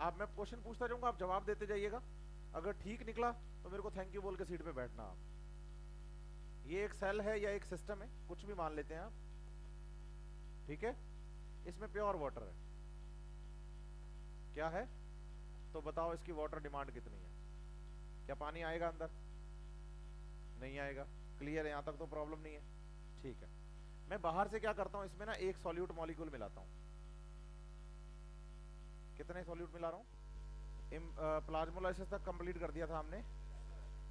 आप, मैं क्वेश्चन पूछता जाऊंगा, आप जवाब देते जाइएगा। अगर ठीक निकला तो मेरे को थैंक यू बोल के सीट पे बैठना आप। ये एक सेल है या एक सिस्टम है, कुछ भी मान लेते हैं आप, ठीक है। इसमें प्योर वाटर है, क्या है? तो बताओ इसकी वाटर डिमांड कितनी है? क्या पानी आएगा अंदर? नहीं आएगा। क्लियर है, यहां तक तो प्रॉब्लम नहीं है, ठीक है। मैं बाहर से क्या करता हूं, इसमें ना एक सॉल्यूट मॉलिक्यूल मिलाता हूं। कितने सॉल्यूट मिला रहा हूं? प्लाज्मोलाइसिस तक कंप्लीट कर दिया था हमने,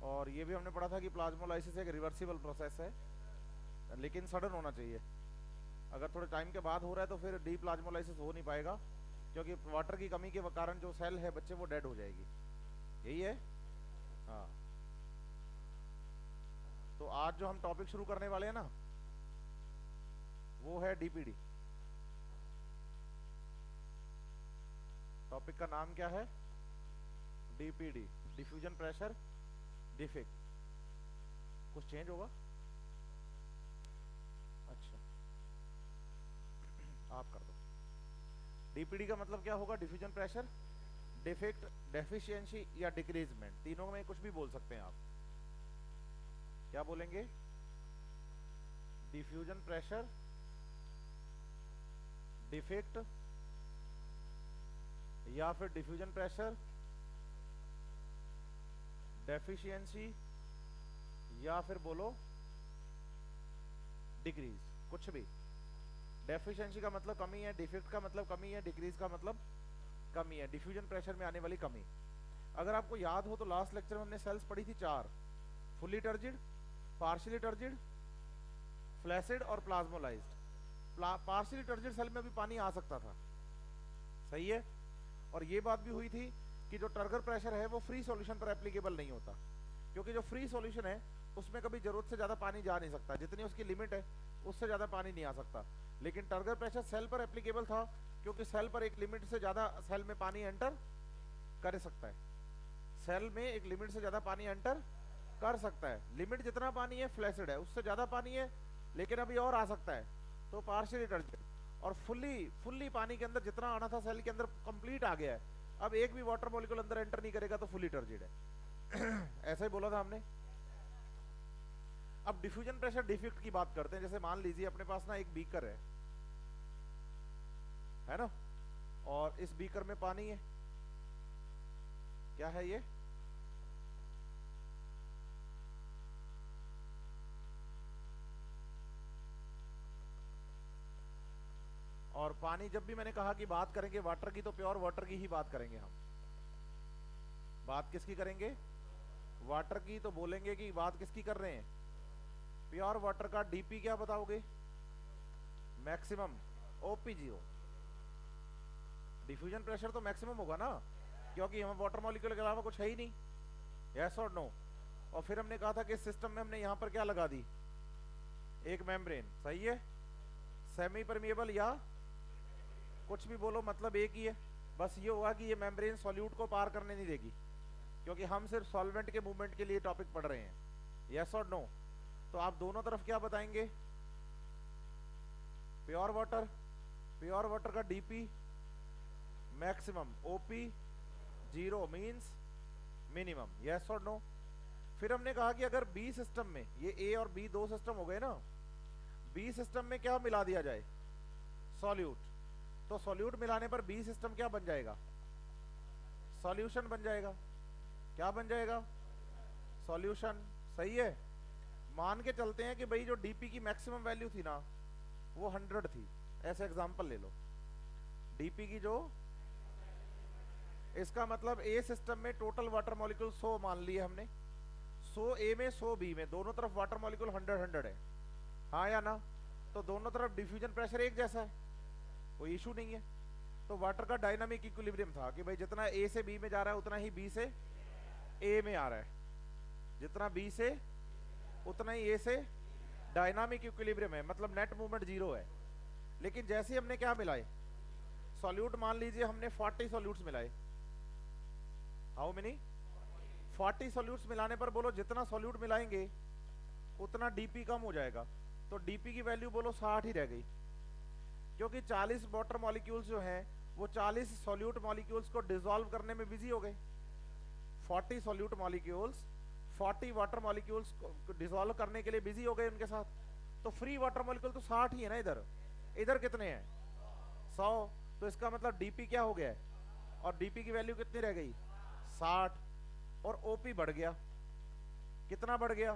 और ये भी हमने पढ़ा था कि प्लाज्मोलाइसिस एक रिवर्सिबल प्रोसेस है, लेकिन सडन होना चाहिए। अगर थोड़े टाइम के बाद हो रहा है तो फिर डी प्लाज्मोलाइसिस हो नहीं पाएगा, क्योंकि वाटर की कमी के कारण जो सेल है बच्चे वो डेड हो जाएगी। यही है, हाँ। तो आज जो हम टॉपिक शुरू करने वाले हैं ना, वो है डीपीडी। टॉपिक का नाम क्या है? DPD, diffusion pressure defect. कुछ चेंज होगा? अच्छा, आप कर दो। डीपीडी का मतलब क्या होगा? डिफ्यूजन प्रेशर डिफेक्ट, डेफिशिएंसी या डिक्रीजमेंट, तीनों में कुछ भी बोल सकते हैं आप। क्या बोलेंगे? डिफ्यूजन प्रेशर डिफेक्ट, या फिर डिफ्यूजन प्रेशर डेफिशिएंसी, या फिर बोलो डिक्रीज, कुछ भी। डेफिशिएंसी का मतलब कमी है, डिफेक्ट का मतलब कमी है, डिक्रीज का मतलब कमी है, डिफ्यूजन प्रेशर में आने वाली कमी। अगर आपको याद हो तो लास्ट लेक्चर में हमने सेल्स पढ़ी थी 4, fully turgid, partially turgid, flaccid और प्लाज्मोलाइज्ड। पार्शियली टर्जिड सेल में भी पानी आ सकता था, सही है। और ये बात भी हुई थी कि जो टर्गर प्रेशर है वो फ्री सॉल्यूशन पर एप्लीकेबल नहीं होता, क्योंकि जो फ्री सॉल्यूशन है उसमें कभी जरूरत से ज्यादा पानी जा नहीं सकता, जितनी उसकी लिमिट है उससे ज्यादा पानी नहीं आ सकता। लेकिन टर्गर प्रेशर सेल पर एप्लीकेबल था, क्योंकि सेल पर एक लिमिट से ज्यादा सेल में पानी एंटर कर सकता है। सेल में एक लिमिट से ज्यादा पानी एंटर कर सकता है। लिमिट जितना पानी है फ्लैसिड है, उससे ज्यादा पानी है लेकिन अभी और आ सकता है, तो पार्शियली टर्जिड। और फुल्ली पानी के अंदर जितना आना था सेल के अंदर कंप्लीट आ गया है, अब एक भी वाटर मॉलिक्यूल अंदर एंटर नहीं करेगा, तो फुल्ली टर्जिड है। ऐसा ही बोला था हमने। अब डिफ्यूजन प्रेशर डिफेक्ट की बात करते हैं। जैसे मान लीजिए अपने पास ना एक बीकर है ना, और इस बीकर में पानी है। क्या है ये? और पानी, जब भी मैंने कहा कि बात करेंगे वाटर की, तो प्योर वाटर की ही बात करेंगे हम। बात किसकी करेंगे? वाटर की। तो बोलेंगे कि बात किसकी कर रहे हैं? प्योर वाटर का डीपी क्या बताओगे? मैक्सिमम ओपी0। डिफ्यूजन प्रेशर तो मैक्सिमम होगा ना, क्योंकि हम वाटर मॉलिक्यूल के अलावा कुछ है ही नहीं। यस और नो? और फिर हमने कहा था कि इस सिस्टम में हमने यहां पर क्या लगा दी? एक मेम्ब्रेन, सही है। सेमी परमिएबल या कुछ भी बोलो, मतलब एक ही है। बस ये होगा कि ये मेम्ब्रेन सॉल्यूट को पार करने नहीं देगी, क्योंकि हम सिर्फ सॉल्वेंट के मूवमेंट के लिए टॉपिक पढ़ रहे हैं। यस और नो? तो आप दोनों तरफ क्या बताएंगे? प्योर वाटर, प्योर वाटर का DP maximum, OP 0 means minimum. Yes और नो? फिर हमने कहा कि अगर बी सिस्टम में, ये ए और बी दो सिस्टम हो गए ना, बी सिस्टम में क्या मिला दिया जाए? सॉल्यूट। तो सॉल्यूट मिलाने पर बी सिस्टम क्या बन जाएगा? सॉल्यूशन बन जाएगा। क्या बन जाएगा? सॉल्यूशन, सही है। मान के चलते हैं कि भाई जो डीपी की मैक्सिमम वैल्यू थी ना वो 100 थी, ऐसे एग्जांपल ले लो। डीपी की जो, इसका मतलब ए सिस्टम में टोटल वाटर मॉलिक्यूल 100 मान लिए हमने। 100 ए में 100 बी में, दोनों तरफ वाटर मॉलिक्यूल 100 है, हाँ या ना? तो दोनों तरफ डिफ्यूजन प्रेशर एक जैसा है, कोई इशू नहीं है। तो वाटर का डायनामिक इक्विलिब्रियम था कि भाई जितना ए से बी में जा रहा है उतना ही बी से ए में आ रहा है, जितना बी से उतना ही ए से। डायनामिक इक्विलिब्रियम है, मतलब नेट मूवमेंट 0 है। लेकिन जैसे हमने क्या मिलाए? सॉल्यूट। मान लीजिए हमने 40 सॉल्यूट्स मिलाए। How many? 40 सॉल्यूट्स मिलाने पर बोलो जितना सॉल्यूट मिलाएंगे उतना डीपी कम हो जाएगा, तो डीपी की वैल्यू बोलो 60 ही रह गई, क्योंकि 40 वाटर मॉलिक्यूल्स जो हैं वो 40 सॉल्यूट मॉलिक्यूल्स को डिसॉल्व करने में बिजी हो गए। 40 सॉल्यूट मॉलिक्यूल्स 40 वाटर मॉलिक्यूल्स को डिसॉल्व करने के लिए बिजी हो गए उनके साथ। तो फ्री वाटर मॉलिक्यूल तो 60 ही है ना, इधर इधर कितने हैं 100। तो इसका मतलब डीपी क्या हो गया है, और डीपी की वैल्यू कितनी रह गई 60, और ओपी बढ़ गया। कितना बढ़ गया,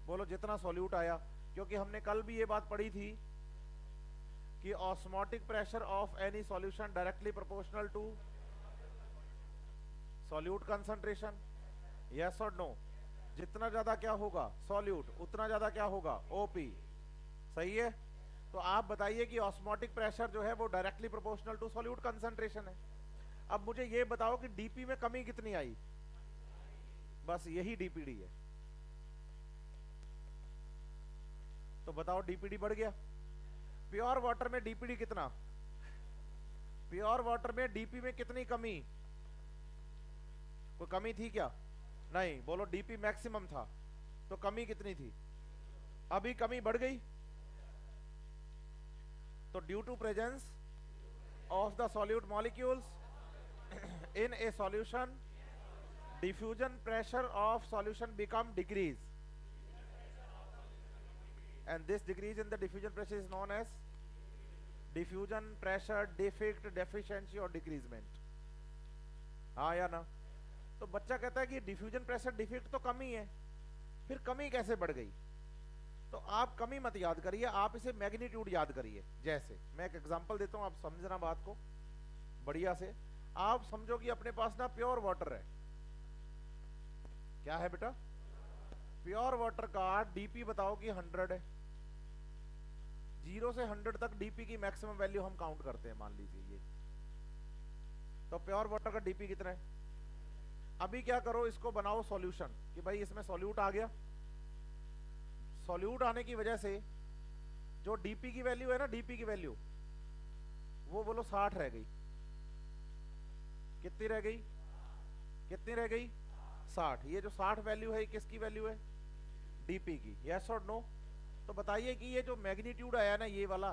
बोलो जितना सॉल्यूट आया। क्योंकि हमने कल भी ये बात पढ़ी थी कि osmotic pressure of any solution directly proportional to solute concentration, yes और नो। जितना ज्यादा क्या होगा सॉल्यूट, उतना ज्यादा क्या होगा ओपी, सही है। तो आप बताइए कि ऑस्मोटिक प्रेशर जो है वो directly proportional to solute concentration है। अब मुझे ये बताओ कि डीपी में कमी कितनी आई, बस यही डीपीडी है। तो बताओ डीपीडी बढ़ गया। प्योर वाटर में डीपीडी कितना, प्योर वाटर में डीपी में कितनी कमी, कोई कमी थी क्या, नहीं। बोलो डीपी मैक्सिमम था, तो कमी कितनी थी, अभी कमी बढ़ गई। तो due to presence of the solute molecules in a solution diffusion pressure of solution become decrease, and this decrease in the diffusion pressure is known as diffusion pressure defect, deficiency और decreasement। हाँ या ना। तो बच्चा कहता है कि diffusion pressure defect तो कमी है, फिर कमी कैसे बढ़ गई। तो आप कमी मत याद करिए, आप इसे मैग्नीट्यूड याद करिए। जैसे मैं एक एग्जांपल देता हूं, आप समझना बात को बढ़िया से। आप समझो कि अपने पास ना प्योर वाटर है, क्या है बेटा, प्योर वाटर का डीपी बताओ कि 100 है। 0 से 100 तक डीपी की मैक्सिमम वैल्यू हम काउंट करते हैं, मान लीजिए ये। तो प्योर वाटर का डीपी कितना है। अभी क्या करो, इसको बनाओ सॉल्यूशन कि भाई इसमें सॉल्यूट आ गया। सॉल्यूट आने की वजह से जो डीपी की वैल्यू है ना, डीपी की वैल्यू वो बोलो 60 रह गई। कितनी रह गई, कितनी रह गई 60। ये जो 60 वैल्यू है किसकी वैल्यू है, डीपी की, यस और नो। तो बताइए कि ये जो मैग्नीट्यूड आया ना ये वाला,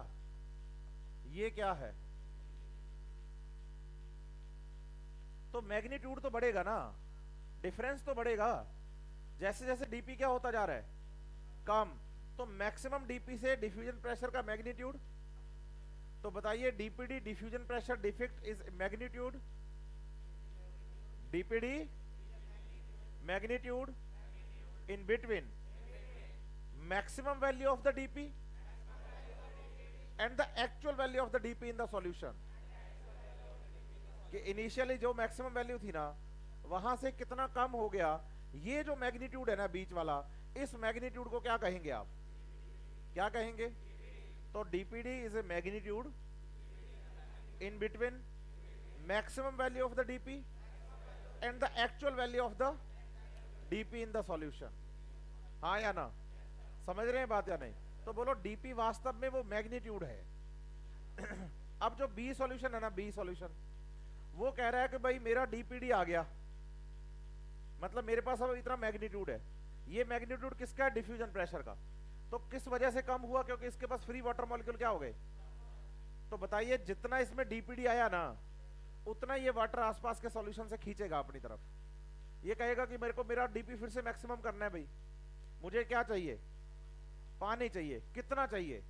ये क्या है। तो मैग्नीट्यूड तो बढ़ेगा ना, डिफरेंस तो बढ़ेगा। जैसे जैसे डीपी क्या होता जा रहा है कम, तो मैक्सिमम डीपी से डिफ्यूजन प्रेशर का मैग्नीट्यूड। तो बताइए DPD diffusion pressure defect is magnitude, DPD magnitude in between maximum value of the dp and the actual value of the dp in the solution। कि इनिशियली जो maximum value थी ना वहां से कितना कम हो गया, ये जो मैग्नीट्यूड है ना बीच वाला, इस मैग्नीट्यूड को क्या कहेंगे आप, क्या कहेंगे। तो DPD is a magnitude in between maximum value of the DP and the actual value of the DP in the solution. हाँ या ना, समझ रहे हैं बात या नहीं। तो बोलो डीपी वास्तव में वो मैग्नीट्यूड है। अब जो बी सॉल्यूशन है ना, बी सॉल्यूशन वो कह रहा है कि भाई मेरा डीपीडी आ गया, मतलब मेरे पास अब इतना मैग्नीट्यूड है। ये मैग्नीट्यूड किसका है, डिफ्यूजन प्रेशर का। तो किस वजह से कम हुआ, क्योंकि इसके पास फ्री वाटर मॉलिक्यूल क्या हो गए। तो बताइए जितना इसमें डीपीडी आया ना उतना ये वाटर आसपास के सॉल्यूशन से खींचेगा अपनी तरफ। ये कहेगा कि मेरे को मेरा डीपी फिर से मैक्सिमम करना है भाई, मुझे क्या चाहिए, पानी चाहिए। कितना चाहिए,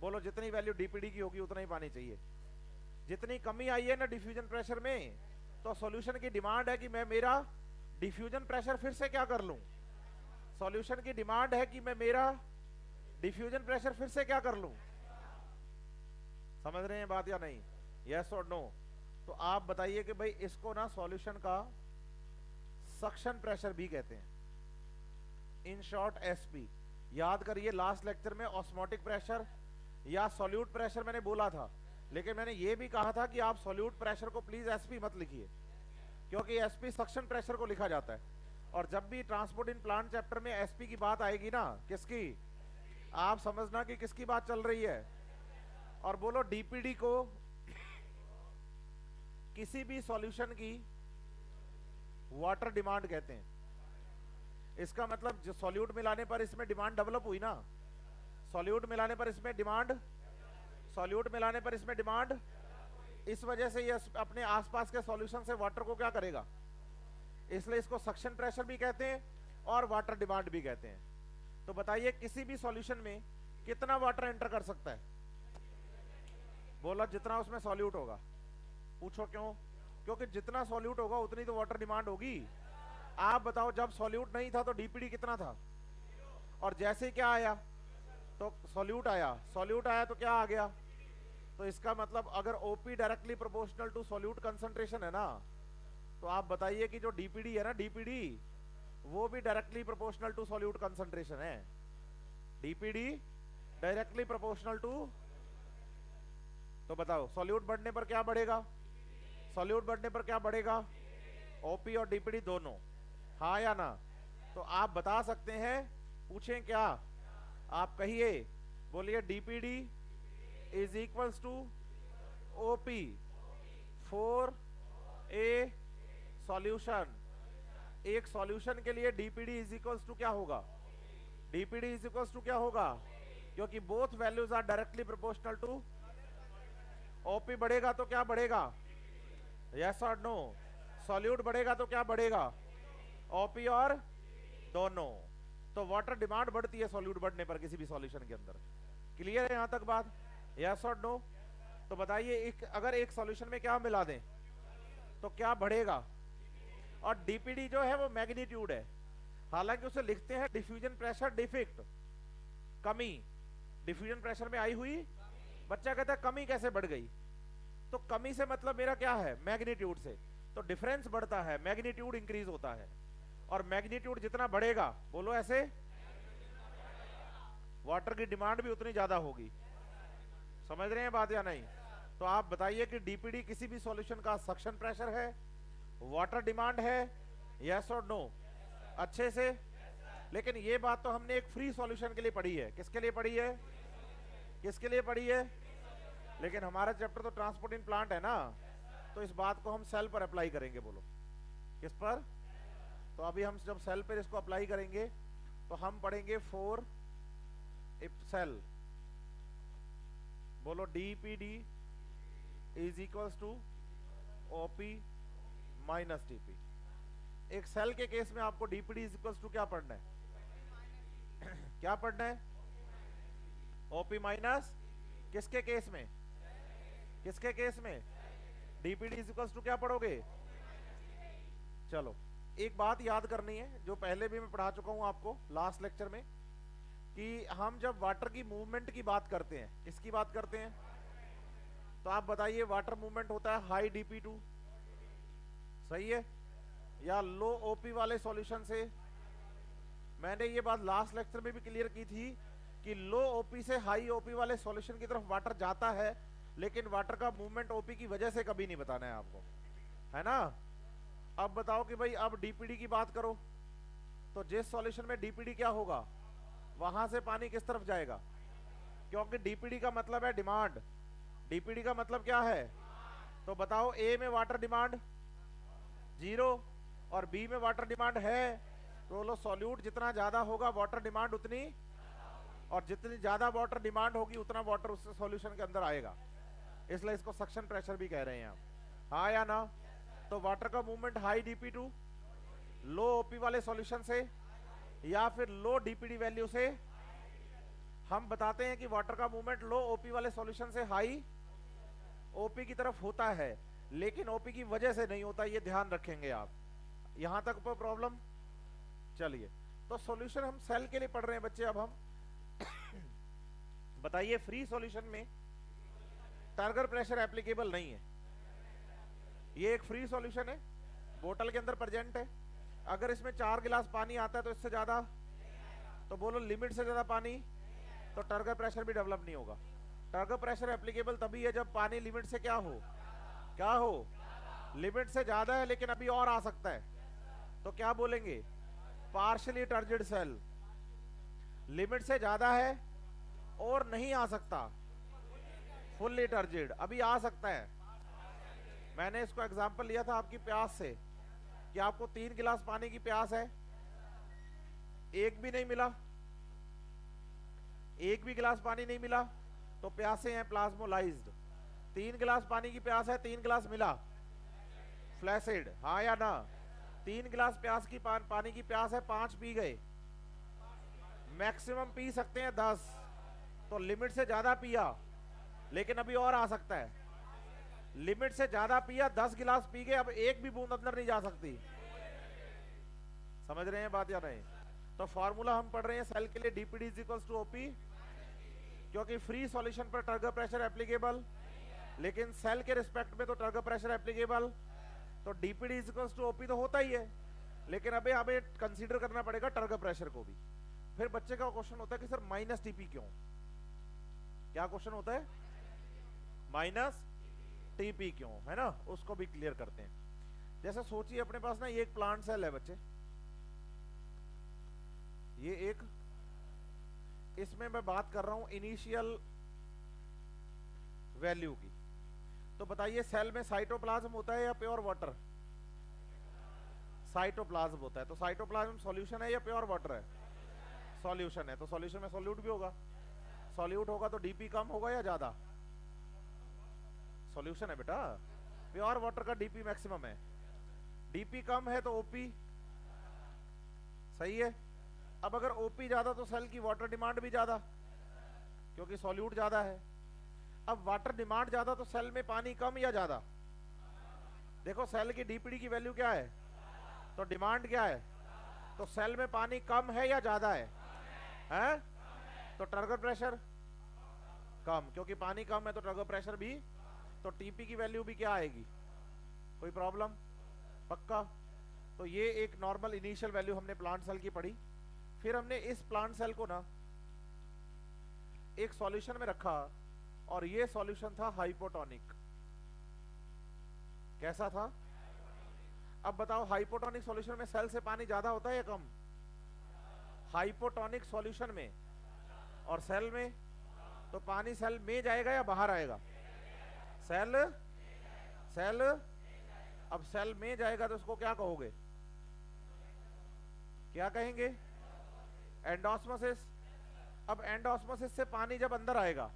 बोलो जितनी वैल्यू डीपीडी की होगी उतना ही पानी चाहिए। जितनी कमी आई है ना डिफ्यूजन प्रेशर में, तो सॉल्यूशन की डिमांड है कि मैं मेरा डिफ्यूजन प्रेशर फिर से क्या कर लूं। सॉल्यूशन की डिमांड है कि मैं मेरा डिफ्यूजन प्रेशर फिर से क्या कर लूं। समझ रहे हैं बात या नहीं, यस और नो। तो आप बताइए कि भाई इसको ना सॉल्यूशन का सक्शन प्रेशर भी कहते हैं, इन शॉर्ट एसपी। याद करिए लास्ट लेक्चर में ऑस्मोटिक प्रेशर या सॉल्यूट प्रेशर मैंने बोला था, लेकिन मैंने ये भी कहा था कि आप सॉल्यूट प्रेशर को प्लीज एसपी मत लिखिए, क्योंकि एसपी सक्शन प्रेशर को लिखा जाता है। और जब भी ट्रांसपोर्ट इन प्लांट चैप्टर में एसपी की बात आएगी ना, किसकी, आप समझना कि किसकी बात चल रही है। और बोलो डीपीडी को किसी भी सॉल्यूशन की वाटर डिमांड कहते हैं। इसका मतलब जो सॉल्यूट मिलाने पर इसमें डिमांड डेवलप हुई ना, सॉल्यूट मिलाने पर इसमें डिमांड, सॉल्यूट मिलाने पर इसमें डिमांड इस वजह से ये अपने आसपास के सॉल्यूशन से वाटर को क्या करेगा, इसलिए इसको सक्शन प्रेशर भी कहते हैं और वाटर डिमांड भी कहते हैं। तो बताइए किसी भी सॉल्यूशन में कितना वाटर एंटर कर सकता है? बोला जितना उसमें सॉल्यूट होगा। पूछो क्यों? क्योंकि जितना सॉल्यूट होगा उतनी तो वाटर डिमांड होगी। आप बताओ जब सॉल्यूट नहीं था तो डीपीडी कितना था, और जैसे ही क्या आया तो सॉल्यूट आया, सॉल्यूट आया तो क्या आ गया। तो इसका मतलब अगर OP directly proportional to solute concentration है ना, तो आप बताइए कि जो डीपीडी है ना, डीपीडी वो भी directly proportional to solute concentration है। डीपीडी डायरेक्टली प्रोपोर्शनल टू, तो बताओ सॉल्यूट बढ़ने पर क्या बढ़ेगा, सॉल्यूट बढ़ने पर क्या बढ़ेगा, ओपी और डीपीडी दोनों, हाँ या ना। तो आप बता सकते हैं, पूछें क्या, आप कहिए, बोलिए DPD is equals to OP for a solution. एक सॉल्यूशन के लिए डीपीडी इज इक्वल्स टू क्या होगा, डीपीडी इज इक्वल्स टू क्या होगा, क्योंकि both values are directly proportional to. OP बढ़ेगा तो क्या बढ़ेगा, यस और नो। सॉल्यूट बढ़ेगा तो क्या बढ़ेगा, ओपी और दोनों। तो वाटर डिमांड बढ़ती है सॉल्यूट बढ़ने पर किसी भी सॉल्यूशन के अंदर। क्लियर है यहां तक बात, यस और नो। तो बताइए अगर एक सॉल्यूशन में क्या मिला दें तो क्या बढ़ेगा, और डीपीडी जो है वो मैग्नीट्यूड है, हालांकि उसे लिखते हैं डिफ्यूजन प्रेशर डिफेक्ट, कमी। डिफ्यूजन प्रेशर में आई हुई, बच्चा कहता है कमी कैसे बढ़ गई, तो कमी से मतलब मेरा क्या है, मैग्नीट्यूड से। तो डिफरेंस बढ़ता है, मैग्नीट्यूड इंक्रीज होता है, और मैग्नीट्यूड जितना बढ़ेगा, बोलो ऐसे, वाटर की डिमांड भी उतनी ज्यादा होगी। समझ रहे हैं बात या नहीं? तो आप बताइए कि डीपीडी किसी भी सॉल्यूशन का सक्शन प्रेशर है, वाटर डिमांड है, यस और नो, अच्छे से। लेकिन ये बात तो हमने एक फ्री सॉल्यूशन के लिए पढ़ी है, किसके लिए पढ़ी है, किसके लिए पढ़ी है। लेकिन हमारा चैप्टर तो ट्रांसपोर्ट इन प्लांट है ना, तो इस बात को हम सेल पर अप्लाई करेंगे। बोलो किस पर? तो अभी हम जब सेल पर इसको अप्लाई करेंगे तो हम पढ़ेंगे फॉर इफ सेल। बोलो DPD is equals to OP minus TP. एक सेल के केस में आपको डीपीडी इज इक्वल्स टू क्या पढ़ना है, क्या पढ़ना है, ओपी माइनस, किसके केस में, किसके केस में, डीपीडी इज इक्वल्स टू क्या पढ़ोगे। चलो एक बात याद करनी है जो पहले भी मैं पढ़ा चुका हूं आपको लास्ट लेक्चर में, कि हम जब वाटर की मूवमेंट की बात करते हैं, किसकी बात करते हैं, तो आप बताइए वाटर मूवमेंट होता है हाई डीपी2, सही है, या लो ओपी वाले सॉल्यूशन से। मैंने ये बात लास्ट लेक्चर में भी क्लियर की थी कि लो ओपी से हाई ओपी वाले सॉल्यूशन की तरफ वाटर जाता है, लेकिन वाटर का मूवमेंट ओपी की वजह से कभी नहीं बताना है आपको, है ना। अब बताओ कि भाई अब डीपीडी की बात करो, तो जिस सॉल्यूशन में डीपीडी क्या होगा, वहां से पानी किस तरफ जाएगा, क्योंकि डीपीडी का मतलब है डिमांड, डीपीडी का मतलब क्या है। तो बताओ ए में वाटर डिमांड 0 और बी में वाटर डिमांड है, तो बोलो सॉल्यूट जितना ज्यादा होगा वाटर डिमांड उतनी, और जितनी ज्यादा वाटर डिमांड होगी उतना वाटर उस सॉल्यूशन के अंदर आएगा, इसलिए इसको सक्शन प्रेशर भी कह रहे हैं हम, हाँ या ना। तो वाटर का मूवमेंट हाई डीपी2 लो ओपी वाले सॉल्यूशन से, या फिर लो डीपीडी वैल्यू से। हम बताते हैं कि वाटर का मूवमेंट लो ओपी वाले सॉल्यूशन से हाई ओपी की तरफ होता है, लेकिन ओपी की वजह से नहीं होता, ये ध्यान रखेंगे आप। यहां तक पर प्रॉब्लम। चलिए तो सॉल्यूशन हम सेल के लिए पढ़ रहे हैं बच्चे। अब हम बताइए फ्री सॉल्यूशन में टर्गर प्रेशर एप्लीकेबल नहीं है, ये एक फ्री सॉल्यूशन है, बोतल के अंदर प्रेजेंट है। अगर इसमें 4 गिलास पानी आता है तो इससे ज्यादा, तो बोलो लिमिट से ज्यादा पानी, तो टर्गर प्रेशर भी डेवलप नहीं होगा। टर्गर प्रेशर एप्लीकेबल तभी है जब पानी लिमिट से क्या हो, क्या हो, लिमिट से ज्यादा है लेकिन अभी और आ सकता है, तो क्या बोलेंगे, पार्शियली टर्जिड सेल। लिमिट से ज्यादा है और नहीं आ सकता, फुल्ली टर्जिड, अभी आ सकता है। मैंने इसको एग्जांपल लिया था आपकी प्यास से, कि आपको 3 गिलास पानी की प्यास है, एक भी नहीं मिला, एक भी गिलास पानी नहीं मिला, तो प्यासे हैं प्लाज्मोलाइज्ड। 3 गिलास पानी की प्यास है, 3 गिलास मिला फ्लैसिड, हाँ या ना? 3 गिलास प्यास की पानी की प्यास है, 5 पी गए, मैक्सिमम पी सकते हैं 10, तो लिमिट से ज्यादा पिया, लेकिन अभी और आ सकता है। लिमिट से ज्यादा पिया, 10 गिलास पी गए, अब एक भी बूंद अंदर नहीं जा सकती। समझ रहे हैं बात या नहीं? तो फॉर्मूला हम पढ़ रहे हैं सेल के लिए, DPD is equals to OP, क्योंकि फ्री सॉल्यूशन पर टर्गर प्रेशर एप्लीकेबल, लेकिन सेल के रिस्पेक्ट में तो टर्गर प्रेशर एप्लीकेबल, तो DPD is equals to OP तो होता ही है, लेकिन अभी हमें कंसीडर करना पड़ेगा टर्गर प्रेशर को भी। फिर बच्चे का क्वेश्चन होता है कि सर माइनस टीपी क्यों? क्या क्वेश्चन होता है? माइनस टीपी क्यों, है ना? उसको भी क्लियर करते हैं। जैसे सोचिए अपने पास ना ये एक प्लांट सेल है बच्चे, ये एक, इसमें मैं बात कर रहा हूं इनिशियल वैल्यू की। तो बताइए सेल में साइटोप्लाज्म होता है या प्योर वाटर? साइटोप्लाज्म होता है। तो साइटोप्लाज्म सॉल्यूशन है या प्योर वाटर है? सॉल्यूशन है। तो सॉल्यूशन में सॉल्यूट भी होगा, सॉल्यूट होगा तो डीपी कम होगा या ज्यादा? सॉल्यूशन है बेटा, प्योर वाटर का डीपी मैक्सिमम है, डीपी कम है तो ओपी सही है। अब अगर ओपी ज्यादा तो सेल की वाटर डिमांड भी ज्यादा, क्योंकि सॉल्यूट ज्यादा है। अब वाटर डिमांड ज्यादा तो सेल में पानी कम या ज्यादा? देखो सेल की डीपीडी की वैल्यू क्या है, तो डिमांड क्या है, तो सेल में पानी कम है या ज्यादा है? हैं? तो टर्गर प्रेशर कम, क्योंकि पानी कम है तो टर्गर प्रेशर भी, तो टीपी की वैल्यू भी क्या आएगी? कोई प्रॉब्लम? पक्का? तो ये एक नॉर्मल इनिशियल वैल्यू हमने प्लांट सेल की पढ़ी। फिर हमने इस प्लांट सेल को ना एक सॉल्यूशन में रखा, और ये सॉल्यूशन था हाइपोटोनिक। कैसा था? अब बताओ हाइपोटोनिक सॉल्यूशन में सेल से पानी ज्यादा होता है या कम? हाइपोटोनिक सॉल्यूशन में और सेल में, तो पानी सेल में जाएगा या बाहर आएगा? सेल सेल अब सेल में जाएगा तो उसको क्या कहोगे, क्या कहेंगे? एंडोस्मोसिस। अब एंडोस्मोसिस से पानी जब अंदर आएगा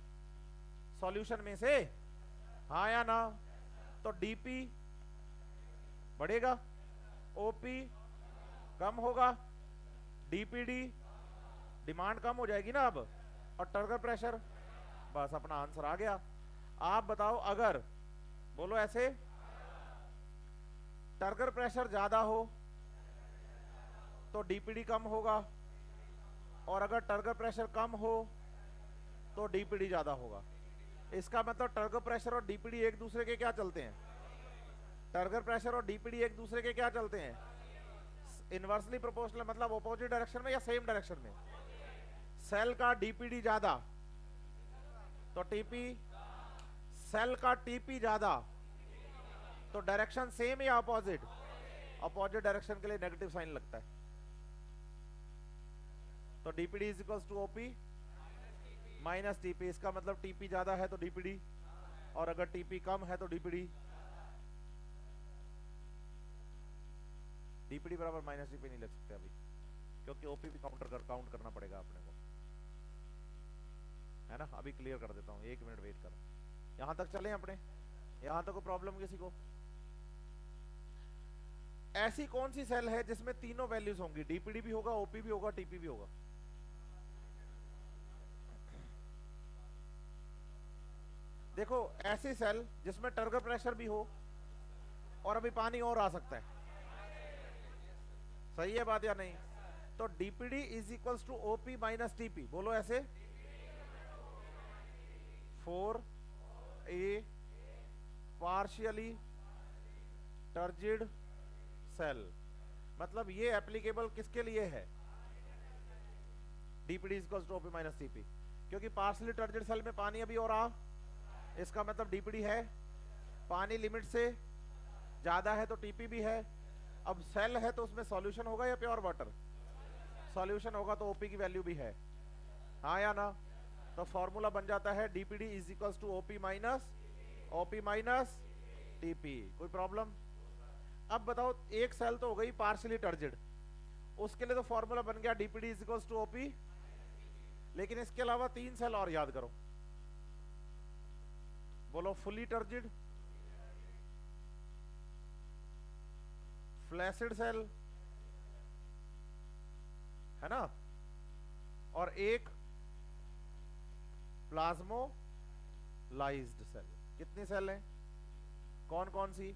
सॉल्यूशन में से, हाँ या ना, तो डीपी बढ़ेगा, ओपी कम होगा, डीपीडी डिमांड कम हो जाएगी ना अब, और टर्गर प्रेशर, बस अपना आंसर आ गया। आप बताओ अगर, बोलो ऐसे, टर्गर प्रेशर ज्यादा हो तो डीपीडी कम होगा, और अगर टर्गर प्रेशर कम हो तो डीपीडी ज्यादा होगा। इसका मतलब टर्गर प्रेशर और डीपीडी एक दूसरे के क्या चलते हैं? टर्गर प्रेशर और डीपीडी एक दूसरे के क्या चलते हैं? इनवर्सली प्रोपोर्शनल, मतलब ऑपोजिट डायरेक्शन में या सेम डायरेक्शन में? सेल का डीपीडी ज्यादा तो टीपी, सेल का टीपी ज्यादा तो डायरेक्शन सेम या अपोजिट? अपोजिट डायरेक्शन के लिए नेगेटिव साइन लगता है। तो DPD is equals to OP minus TP. इसका मतलब टीपी ज्यादा है तो डीपीडी, और अगर टीपी कम है तो डीपीडी। डीपीडी बराबर माइनस टीपी नहीं लग सकते अभी, क्योंकि ओपी भी काउंट करना पड़ेगा अपने को, है ना? अभी क्लियर कर देता हूँ, 1 मिनट वेट करो। यहां तक चले अपने, यहां तक कोई प्रॉब्लम किसी को? ऐसी कौन सी सेल है जिसमें तीनों वैल्यूज होंगी, डीपीडी भी होगा, ओपी भी होगा, टीपी भी होगा? देखो ऐसी सेल जिसमें टर्गर प्रेशर भी हो और अभी पानी और आ सकता है, सही है बात या नहीं? तो DPD is equals to OP minus TP, बोलो ऐसे, 4A पार्शियली टर्जिड सेल। मतलब ये एप्लीकेबल किसके लिए है? DPD is equals to OP minus TP, क्योंकि पार्शियली टर्जिड सेल में पानी अभी और आ, इसका मतलब डीपीडी है, पानी लिमिट से ज्यादा है तो टीपी भी है। अब सेल है तो उसमें सॉल्यूशन होगा या प्योर वाटर? सॉल्यूशन होगा तो ओपी की वैल्यू भी है, हाँ या ना? तो फॉर्मूला बन जाता है DPD is equals to OP minus TP. कोई प्रॉब्लम? अब बताओ एक सेल तो हो गई पार्शियली टर्जिड, उसके लिए तो फॉर्मूला बन गया DPD is equals to OP, लेकिन इसके अलावा 3 सेल और याद करो। बोलो फुली टर्जिड, फ्लैसिड सेल, है ना, और एक प्लाज्मोलाइज्ड सेल। कितनी सेल हैं, कौन कौन सी?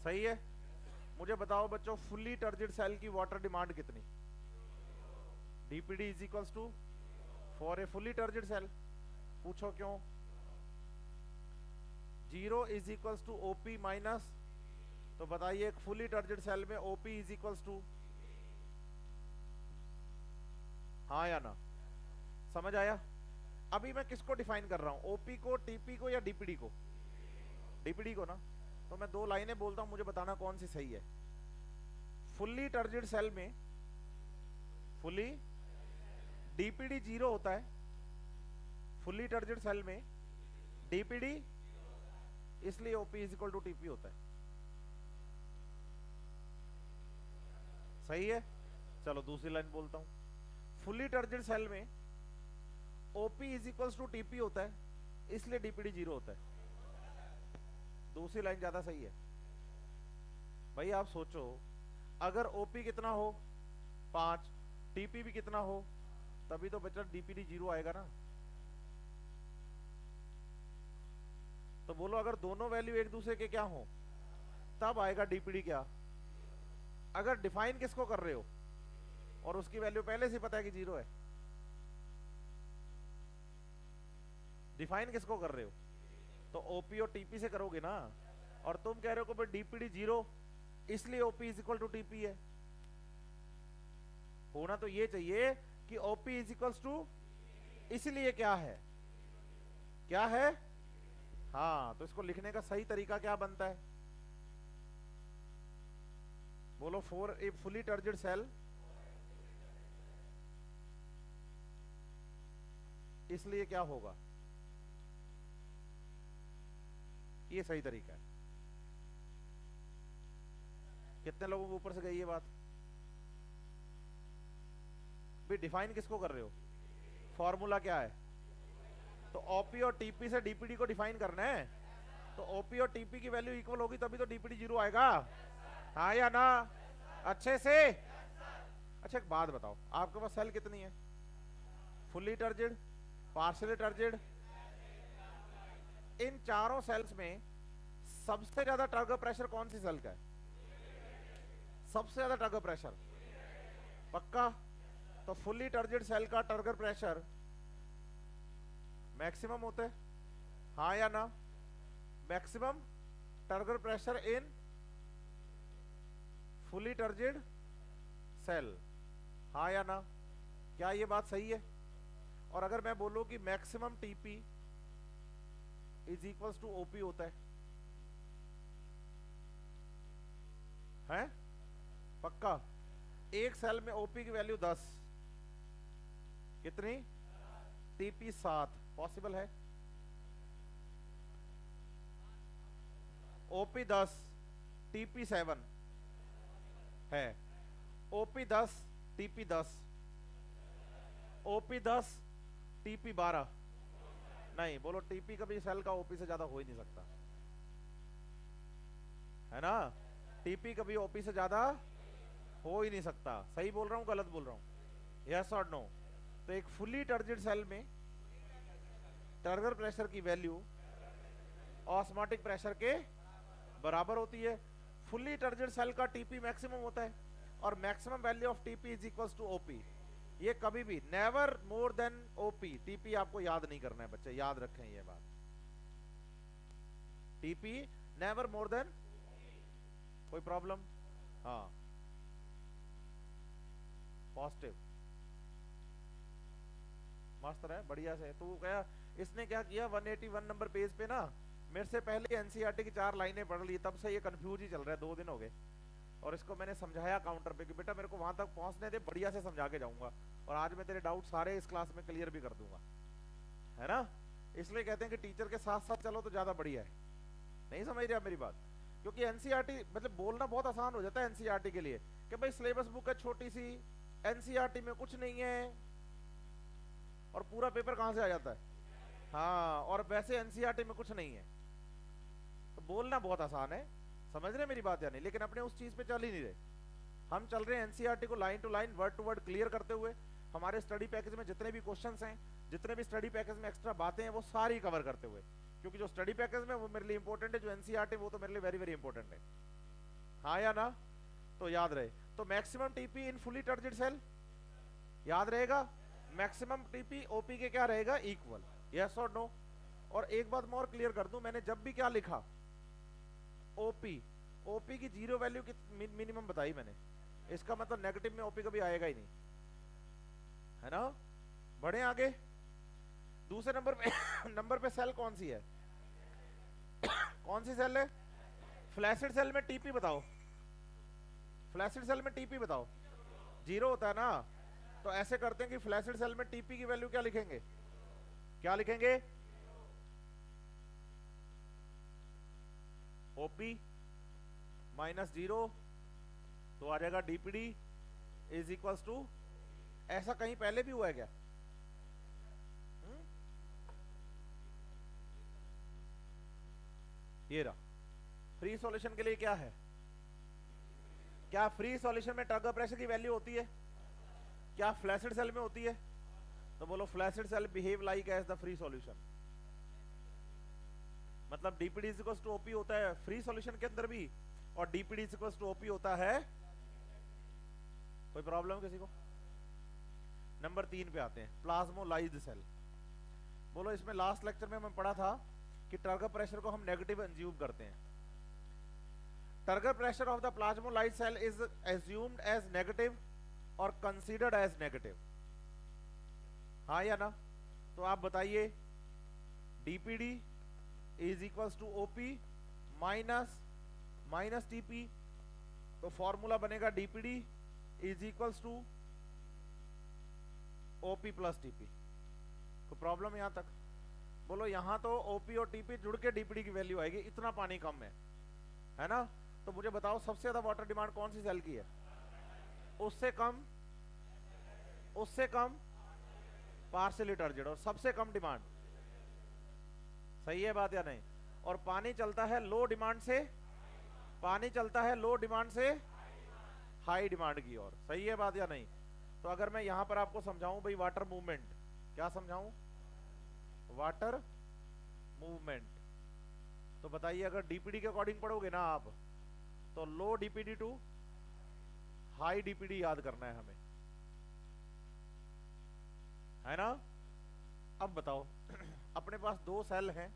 सही है। मुझे बताओ बच्चों, फुल्ली टर्जिड सेल की वाटर डिमांड कितनी? DPD is equals to for a fully turgid cell. पूछो क्यों? 0 is equals to OP minus, तो बताइए एक फुल्ली टर्जिड सेल में ओपी इज इक्वल्स टू, हाँ या ना? समझ आया? अभी मैं किसको डिफाइन कर रहा हूं, ओपी को, टीपी को, या डीपीडी को? डीपीडी को ना। तो मैं दो लाइनें बोलता हूं, मुझे बताना कौन सी सही है। फुल्ली टर्जिड सेल में फुल्ली डीपीडी 0 होता है, फुल्ली टर्जिड सेल में डीपीडी, इसलिए OP is equal to TP होता है। सही है। चलो दूसरी लाइन बोलता हूं, फुल्ली टर्जिड सेल में OP is equal to TP होता है, इसलिए डीपीडी 0 होता है। दूसरी लाइन ज्यादा सही है। भाई आप सोचो, अगर ओपी कितना हो 5, टीपी भी कितना हो, तभी तो बच्चा डीपीडी 0 आएगा ना। तो बोलो अगर दोनों वैल्यू एक दूसरे के क्या हो, तब आएगा डीपीडी क्या। अगर डिफाइन किसको कर रहे हो और उसकी वैल्यू पहले से पता है कि 0 है, डिफाइन किसको कर रहे हो, तो ओपी और टीपी से करोगे ना। और तुम कह रहे हो कि डीपीडी 0, इसलिए OP is equal to TP है। होना तो ये चाहिए कि ओपी इज इक्वल टू, इसलिए क्या है, क्या है, हाँ। तो इसको लिखने का सही तरीका क्या बनता है, बोलो for a fully turgid cell, इसलिए क्या होगा, ये सही तरीका है। कितने लोगों को ऊपर से गई ये बात? भी डिफाइन किसको कर रहे हो, फॉर्मूला क्या है, तो ओपी और टीपी से डीपीडी को डिफाइन करना है। तो ओपी और टीपी की वैल्यू इक्वल होगी तभी तो डीपीडी 0 आएगा, हाँ या ना? अच्छे से। अच्छा एक बात बताओ, आपके पास सेल कितनी है, फुल्ली टर्जिड, पार्शियली टर्जिड, इन चारों सेल्स में सबसे ज्यादा टर्गर प्रेशर कौन सी सेल का है? सबसे ज्यादा टर्गर प्रेशर, पक्का? तो फुल्ली टर्जिड सेल का टर्गर प्रेशर मैक्सिमम होता है, हाँ या ना? Maximum turgor pressure in fully turgid cell, हाँ या ना? क्या ये बात सही है? और अगर मैं बोलूं कि maximum TP is equals to OP होता है, हैं? पक्का? एक सेल में ओपी की वैल्यू 10, कितनी? टीपी 7, पॉसिबल है? ओपी 10, टीपी 7 है, ओपी 10, टीपी 10, ओपी 10, टीपी 12, नहीं। बोलो टीपी कभी सेल का ओपी से ज्यादा हो ही नहीं सकता, है ना? टीपी कभी ओपी से ज्यादा हो ही नहीं सकता। सही बोल रहा हूं, गलत बोल रहा हूं, यस और नो? तो एक फुल्ली टर्जिड सेल में टर्गर प्रेशर की वैल्यू ऑस्मोटिक प्रेशर के बराबर होती है। फुल्ली टर्जिड सेल का टीपी मैक्सिमम होता है और maximum value of TP is equals to OP. ये कभी भी never more than OP. TP आपको याद नहीं करना है बच्चे, याद रखें ये बात, टीपी नेवर मोर देन। कोई प्रॉब्लम? हाँ, पॉजिटिव, मस्त है, बढ़िया से। तो क्या इसने क्या किया, 181 नंबर पेज पे ना मेरे से पहले एनसीईआरटी की 4 लाइनें पढ़ ली, तब से ये कंफ्यूज ही चल रहा है, 2 दिन हो गए। और इसको मैंने समझाया काउंटर पे कि बेटा मेरे को वहां तक पहुंचने दे, बढ़िया से समझा के जाऊंगा और आज मैं तेरे डाउट सारे इस क्लास में क्लियर भी कर दूंगा, है ना? इसलिए कहते हैं कि टीचर के साथ साथ चलो तो ज्यादा बढ़िया है। नहीं समझ रहे आप मेरी बात? क्योंकि एनसीईआरटी मतलब बोलना बहुत आसान हो जाता है एनसीईआरटी के लिए कि भाई सिलेबस बुक है छोटी सी, एनसीईआरटी में कुछ नहीं है, और पूरा पेपर कहां से आ जाता है, हाँ, और वैसे एनसीईआरटी में कुछ नहीं है, तो बोलना बहुत आसान है, समझ रहे मेरी बात या नहीं, लेकिन अपने उस चीज पे चल ही नहीं रहे। हम चल रहे हैं एनसीईआरटी को line to line, word to word clear करते हुए। हमारे स्टडी पैकेज में जितने भी क्वेश्चंस हैं, जितने भी स्टडी पैकेज में एक्स्ट्रा बातें हैं, वो सारी कवर करते हुए, क्योंकि जो स्टडी पैकेज में वो मेरे लिए इंपॉर्टेंट है, जो एनसीईआरटी वो तो मेरे लिए वेरी वेरी इंपॉर्टेंट है। हाँ या ना? तो याद रहे, तो maximum TP in fully turgid cell याद रहेगा, मैक्सिमम टीपी ओपी के क्या रहेगा, इक्वल, यस और नो। और एक बात मैं और क्लियर कर दूं, मैंने जब भी क्या लिखा ओपी, ओपी की जीरो वैल्यू की मिनिमम बताई मैंने, इसका मतलब नेगेटिव में ओपी कभी आएगा ही नहीं, है ना। बढ़े आगे, दूसरे नंबर पे नंबर पे सेल कौन सी है, कौन सी सेल है, फ्लैसिड सेल में टीपी बताओ, फ्लैसिड सेल में टीपी बताओ, जीरो होता है ना। तो ऐसे करते हैं कि फ्लैसिड सेल में टीपी की वैल्यू क्या लिखेंगे, क्या लिखेंगे, ओपी माइनस जीरो, तो आ जाएगा डीपीडी इज इक्वल्स टू, ऐसा कहीं पहले भी हुआ है क्या? ये रहा फ्री सॉल्यूशन के लिए क्या है, क्या फ्री सॉल्यूशन में टर्गर प्रेशर की वैल्यू होती है, क्या फ्लैसिड सेल में होती है? तो बोलो flaccid cell behave like as the free solution, मतलब DPD is equals to OP होता है फ्री सॉल्यूशन के अंदर भी, और DPD is equals to OP होता है। कोई प्रॉब्लम किसी को? नंबर 3 पे आते हैं, प्लाज्मोलाइज्ड सेल। बोलो इसमें लास्ट लेक्चर में मैं पढ़ा था कि टर्गर प्रेशर को हम नेगेटिव एज्यूम करते हैं। Turgor pressure of the plasmolysed cell is assumed as negative और कंसीडर्ड एज नेगेटिव, हाँ या ना? तो आप बताइए, DPD is equals to OP minus TP, तो फॉर्मूला बनेगा DPD is equals to OP plus TP. तो प्रॉब्लम यहां तक? बोलो यहां तो ओपी और टीपी जुड़ के डीपीडी की वैल्यू आएगी, इतना पानी कम है ना। तो मुझे बताओ सबसे ज्यादा वाटर डिमांड कौन सी सेल की है, उससे कम पार्शियली टर्जिड, और सबसे कम डिमांड, सही है बात या नहीं? और पानी चलता है लो डिमांड से, पानी चलता है लो डिमांड से हाई डिमांड की ओर, सही है बात या नहीं? तो अगर मैं यहां पर आपको समझाऊं भाई वाटर मूवमेंट, क्या समझाऊं, वाटर मूवमेंट, तो बताइए अगर डीपीडी के अकॉर्डिंग पढ़ोगे ना आप, तो लो डीपीडी टू हाई डीपीडी याद करना है हमें, है ना। अब बताओ अपने पास दो सेल हैं,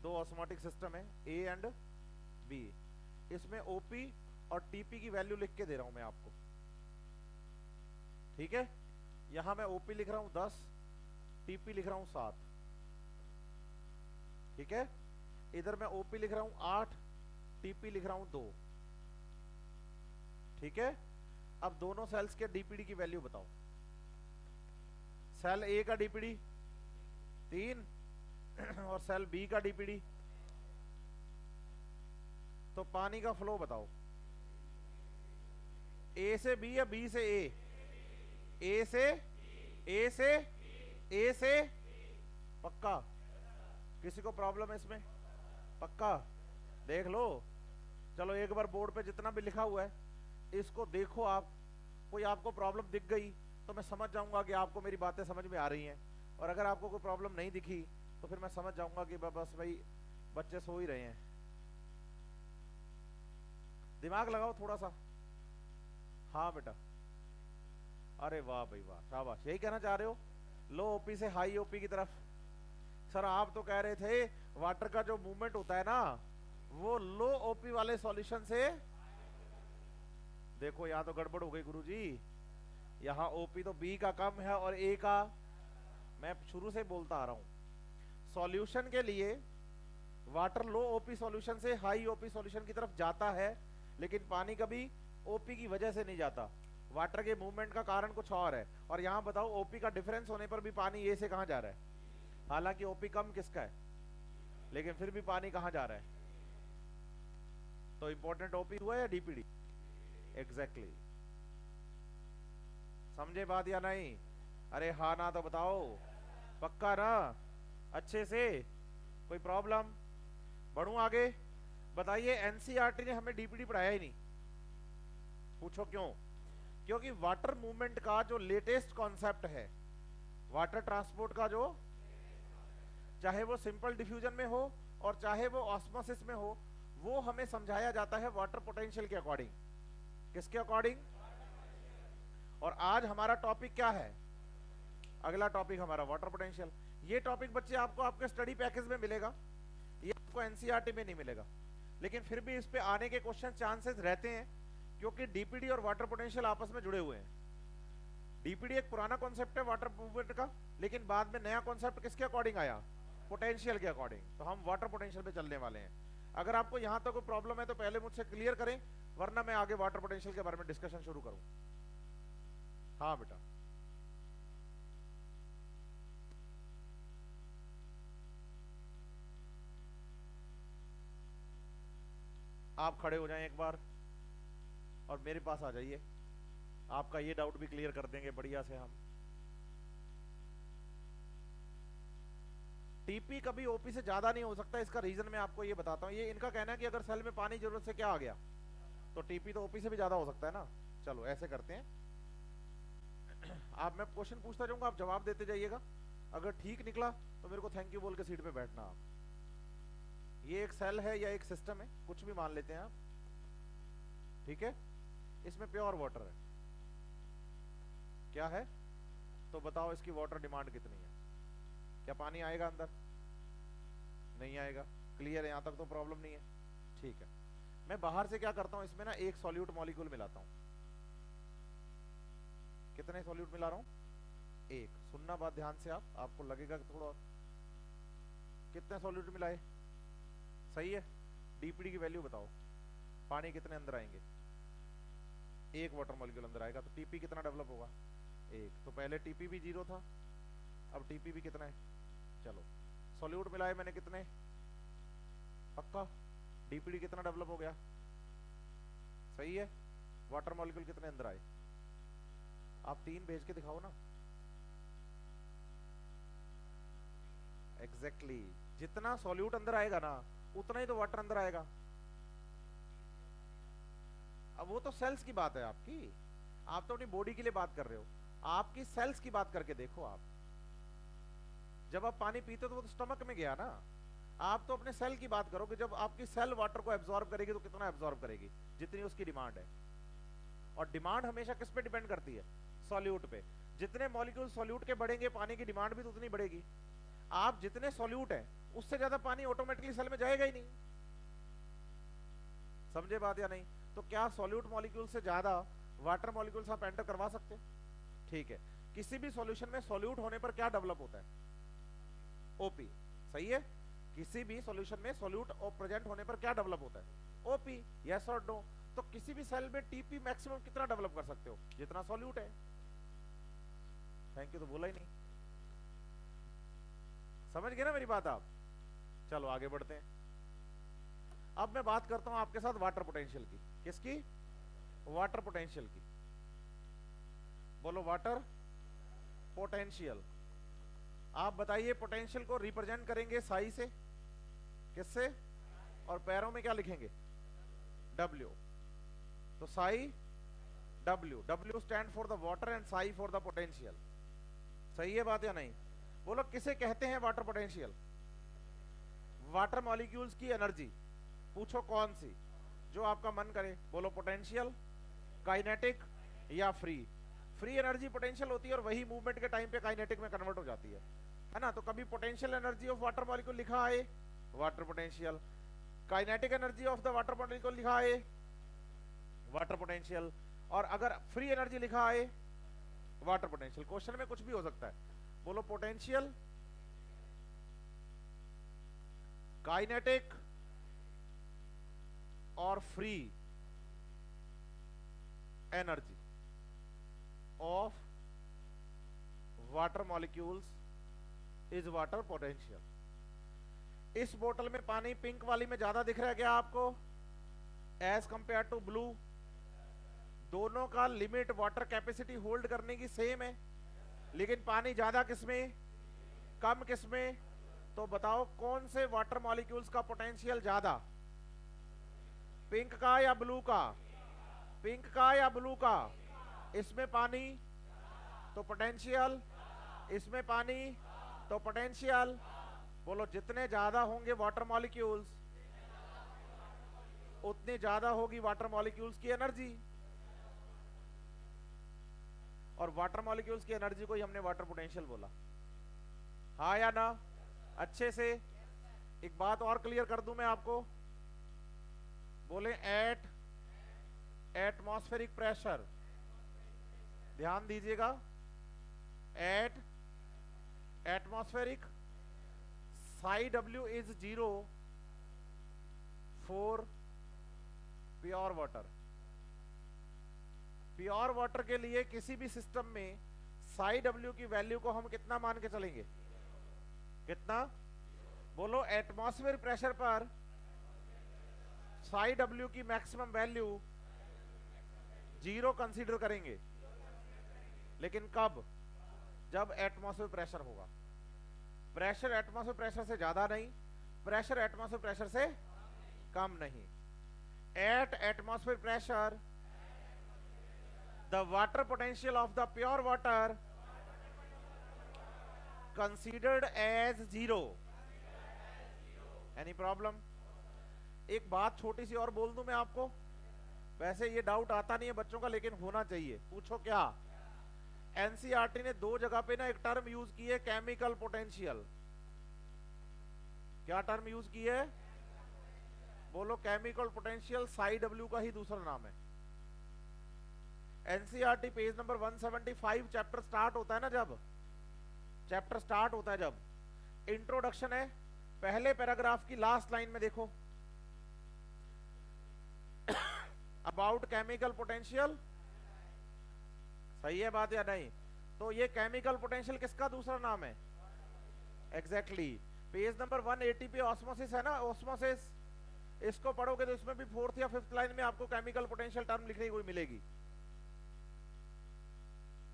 दो ऑस्मोटिक सिस्टम है ए एंड बी, इसमें ओपी और टीपी की वैल्यू लिख के दे रहा हूं मैं आपको, ठीक है। यहां मैं ओपी लिख रहा हूं 10, टीपी लिख रहा हूं 7, ठीक है। इधर मैं ओपी लिख रहा हूं 8, टीपी लिख रहा हूं 2, ठीक है। अब दोनों सेल्स के डीपीडी की वैल्यू बताओ। सेल ए का डीपीडी 3 और सेल बी का डीपीडी, तो पानी का फ्लो बताओ, ए से बी या बी से ए, ए से ए से ए से, पक्का? किसी को प्रॉब्लम है इसमें? पक्का देख लो, चलो एक बार बोर्ड पे जितना भी लिखा हुआ है इसको देखो आप, कोई आपको प्रॉब्लम दिख गई तो मैं समझ जाऊंगा कि आपको मेरी बातें समझ में आ रही हैं, और अगर आपको कोई प्रॉब्लम नहीं दिखी तो फिर मैं समझ जाऊंगा कि बस भाई बच्चे सो ही रहे हैं। दिमाग लगाओ थोड़ा सा, हाँ बेटा, अरे वाह भाई वाह, शाबाश, यही कहना चाह रहे हो, लो ओपी से हाई ओपी की तरफ। सर आप तो कह रहे थे वाटर का जो मूवमेंट होता है ना वो लो ओपी वाले सॉल्यूशन से, देखो यहां तो गड़बड़ हो गई गुरुजी, यहां ओपी तो बी का कम है और ए का, मैं शुरू से बोलता आ रहा हूं सॉल्यूशन के लिए वाटर लो ओपी सॉल्यूशन से हाई ओपी सॉल्यूशन की तरफ जाता है, लेकिन पानी कभी ओपी की वजह से नहीं जाता, वाटर के मूवमेंट का कारण कुछ और है। और यहां बताओ ओपी का डिफरेंस होने पर भी पानी ए से कहां जा रहा है, हालांकि ओपी कम किसका है, लेकिन फिर भी पानी कहां जा रहा है, तो इंपॉर्टेंट ओपी हुआ या डीपीडी? एग्जैक्टली, समझे बात या नहीं? अरे हाँ ना तो बताओ, पक्का ना? अच्छे से? कोई प्रॉब्लम? बढ़ूं आगे? बताइए, एनसीईआरटी ने हमें डीपीडी पढ़ाया ही नहीं। पूछो क्यों? क्योंकि वाटर मूवमेंट का जो लेटेस्ट कॉन्सेप्ट है, वाटर ट्रांसपोर्ट का जो, चाहे वो सिंपल डिफ्यूजन में हो और चाहे वो ऑस्मोसिस में हो, वो हमें समझाया जाता है वाटर पोटेंशियल के अकॉर्डिंग। किसके अकॉर्डिंग? और आज हमारा टॉपिक क्या है? अगला टॉपिक हमारा वाटर पोटेंशियल। ये टॉपिक बच्चे आपको आपके स्टडी पैकेज में मिलेगा, ये आपको एनसीईआरटी में नहीं मिलेगा, लेकिन फिर भी इस पे आने के क्वेश्चन चांसेस रहते हैं, क्योंकि डीपीडी और वाटर पोटेंशियल आपस में जुड़े हुए हैं। डीपीडी एक पुराना कॉन्सेप्ट है वाटर मूवमेंट का, लेकिन बाद में नया कॉन्सेप्ट किसके अकॉर्डिंग आया? पोटेंशियल के अकॉर्डिंग। तो हम वाटर पोटेंशियल पे चलने वाले हैं। अगर आपको यहां तक कोई प्रॉब्लम है तो पहले मुझसे क्लियर करें, वरना मैं आगे वाटर पोटेंशियल के बारे में डिस्कशन शुरू करूं। हाँ बेटा, आप खड़े हो जाएं एक बार और मेरे पास आ जाइए, आपका ये डाउट भी क्लियर कर देंगे बढ़िया से हम। टीपी कभी ओपी से ज्यादा नहीं हो सकता, इसका रीजन मैं आपको ये बताता हूँ। ये इनका कहना है कि अगर सेल में पानी जरूरत से क्या आ गया, तो टीपी तो ओपी से भी ज्यादा हो सकता है ना। चलो ऐसे करते हैं, आप, मैं क्वेश्चन पूछता जाऊंगा, आप जवाब देते जाइएगा। अगर ठीक निकला तो मेरे को थैंक यू बोल के सीट पे बैठना आप। ये एक सेल है या एक सिस्टम है, कुछ भी मान लेते हैं आप, ठीक है? इसमें प्योर वाटर है, क्या है? तो बताओ इसकी वाटर डिमांड कितनी है? क्या पानी आएगा अंदर? नहीं आएगा। क्लियर है? यहां तक तो प्रॉब्लम नहीं है, ठीक है। मैं बाहर से क्या करता हूं, इसमें ना एक सॉल्यूट मॉलिक्यूल मिलाता हूं। कितने सॉल्यूट मिला रहा हूं? एक। सुनना बात ध्यान से, आप, आपको लगेगा कि थोड़ा, कितने सॉल्यूट मिलाए? सही है। डीपीडी की वैल्यू बताओ, पानी कितने अंदर आएंगे? एक वाटर मॉलिक्यूल अंदर आएगा, तो टीपी कितना डेवलप होगा? एक। तो पहले टीपी भी 0 था, अब टीपी भी कितना है? चलो, सॉल्यूट मिलाए मैंने कितने? पक्का? डीपीडी कितना डेवलप हो गया? सही है। वाटर मॉलिक्यूल कितने अंदर आए? आप 3 भेज के दिखाओ ना। एग्जैक्टली जितना सॉल्यूट अंदर आएगा ना, उतना ही तो वाटर अंदर आएगा। अब वो तो सेल्स की बात है आपकी, आप तो अपनी बॉडी के लिए बात कर रहे हो, आपकी सेल्स की बात करके देखो। आप जब आप पानी पीते हो तो वो तो स्टमक में गया ना, आप तो अपने सेल की बात करो कि जब आपकी सेल वाटर को एब्जॉर्ब करेगी तो कितना एब्जॉर्ब करेगी? जितनी उसकी डिमांड है। और डिमांड हमेशा किस पे डिपेंड करती है? सॉल्यूट पे। जितने मॉलिक्यूल सॉल्यूट के बढ़ेंगे, पानी की डिमांड भी तो उतनी बढ़ेगी। आप जितने सॉल्यूट है उससे ज्यादा पानी ऑटोमेटिकली सेल में जाएगा ही नहीं। समझे बात या नहीं? तो क्या सॉल्यूट मॉलिक्यूल से ज्यादा वाटर मॉलिक्यूल्स आप एंटर करवा सकते? ठीक है। किसी भी सॉल्यूशन में सॉल्यूट होने पर क्या डेवलप होता है? ओपी। सही है। किसी भी सॉल्यूशन में सॉल्यूट और प्रेजेंट होने पर क्या डेवलप होता है? ओपी। यस और नो? तो किसी भी सेल में टीपी मैक्सिमम कितना डेवलप कर सकते हो? जितना सॉल्यूट है। थैंक यू तो बोला ही नहीं। समझ गए ना मेरी बात आप? चलो आगे बढ़ते हैं। अब मैं बात करता हूं आपके साथ वाटर पोटेंशियल की। किसकी? वाटर पोटेंशियल की। बोलो वाटर पोटेंशियल। आप बताइए, पोटेंशियल को रिप्रेजेंट करेंगे साई से, किससे? और पैरों में क्या लिखेंगे? W। तो Sai W, W stand for the water and Sai for the potential. सही है बात या नहीं? बोलो किसे कहते हैं वाटर पोटेंशियल? वाटर मॉलिक्यूल्स की एनर्जी। पूछो कौन सी? जो आपका मन करे। बोलो पोटेंशियल, काइनेटिक या फ्री। फ्री एनर्जी पोटेंशियल होती है और वही मूवमेंट के टाइम पे काइनेटिक में कन्वर्ट हो जाती है ना? तो कभी potential energy of water molecule लिखा है, water potential. Kinetic energy of the water molecule लिखा है, वाटर पोटेंशियल। और अगर फ्री एनर्जी लिखा है, वाटर पोटेंशियल। क्वेश्चन में कुछ भी हो सकता है। बोलो पोटेंशियल, काइनेटिक और free energy of water molecules is water potential. इस बोतल में पानी पिंक वाली में ज्यादा दिख रहा है क्या आपको एज कंपेयर टू ब्लू? दोनों का लिमिट वाटर कैपेसिटी होल्ड करने की सेम है, लेकिन पानी ज्यादा किसमें? कम किसमें? तो बताओ कौन से वाटर मॉलिक्यूल्स का पोटेंशियल ज्यादा? पिंक का या ब्लू का? पिंक का या ब्लू का? इसमें पानी तो पोटेंशियल, इसमें पानी तो पोटेंशियल। बोलो जितने ज्यादा होंगे वाटर मॉलिक्यूल्स उतनी ज्यादा होगी वाटर मॉलिक्यूल्स की एनर्जी, और वाटर मॉलिक्यूल्स की एनर्जी को ही हमने वाटर पोटेंशियल बोला। हाँ या ना? अच्छे से एक बात और क्लियर कर दूं मैं आपको। बोले एट एटमॉस्फेरिक प्रेशर, ध्यान दीजिएगा, at atmospheric Sai W is 0 for pure water. Pure water के लिए किसी भी सिस्टम में साई डब्ल्यू की वैल्यू को हम कितना मान के चलेंगे? कितना? बोलो एटमॉस्फेयर प्रेशर पर साई डब्ल्यू की मैक्सिमम वैल्यू 0 कंसीडर करेंगे। लेकिन कब? जब एटमॉस्फेयर प्रेशर होगा। प्रेशर एटमॉस्फेयर प्रेशर से ज्यादा नहीं, प्रेशर एटमॉस्फेयर प्रेशर से कम नहीं। At atmosphere pressure the water potential of the pure water considered as 0. Any problem? एक बात छोटी सी और बोल दूं मैं आपको, वैसे ये डाउट आता नहीं है बच्चों का लेकिन होना चाहिए। पूछो क्या? एनसीईआरटी ने 2 जगह पे ना एक टर्म यूज की है, केमिकल पोटेंशियल। क्या टर्म यूज की है? बोलो केमिकल पोटेंशियल साई डब्ल्यू का ही दूसरा नाम है। NCERT page number 175 chapter start होता है ना, जब चैप्टर स्टार्ट होता है, जब इंट्रोडक्शन है, पहले पैराग्राफ की लास्ट लाइन में देखो, अबाउट केमिकल पोटेंशियल। सही है बात या नहीं? तो ये केमिकल पोटेंशियल किसका दूसरा नाम है? एग्जैक्टली पेज नंबर 180 पे ऑस्मोसिस है ना, ऑस्मोसिस। इसको पढ़ोगे तो इसमें भी 4th या 5th लाइन में आपको केमिकल पोटेंशियल टर्म लिखने को मिलेगी,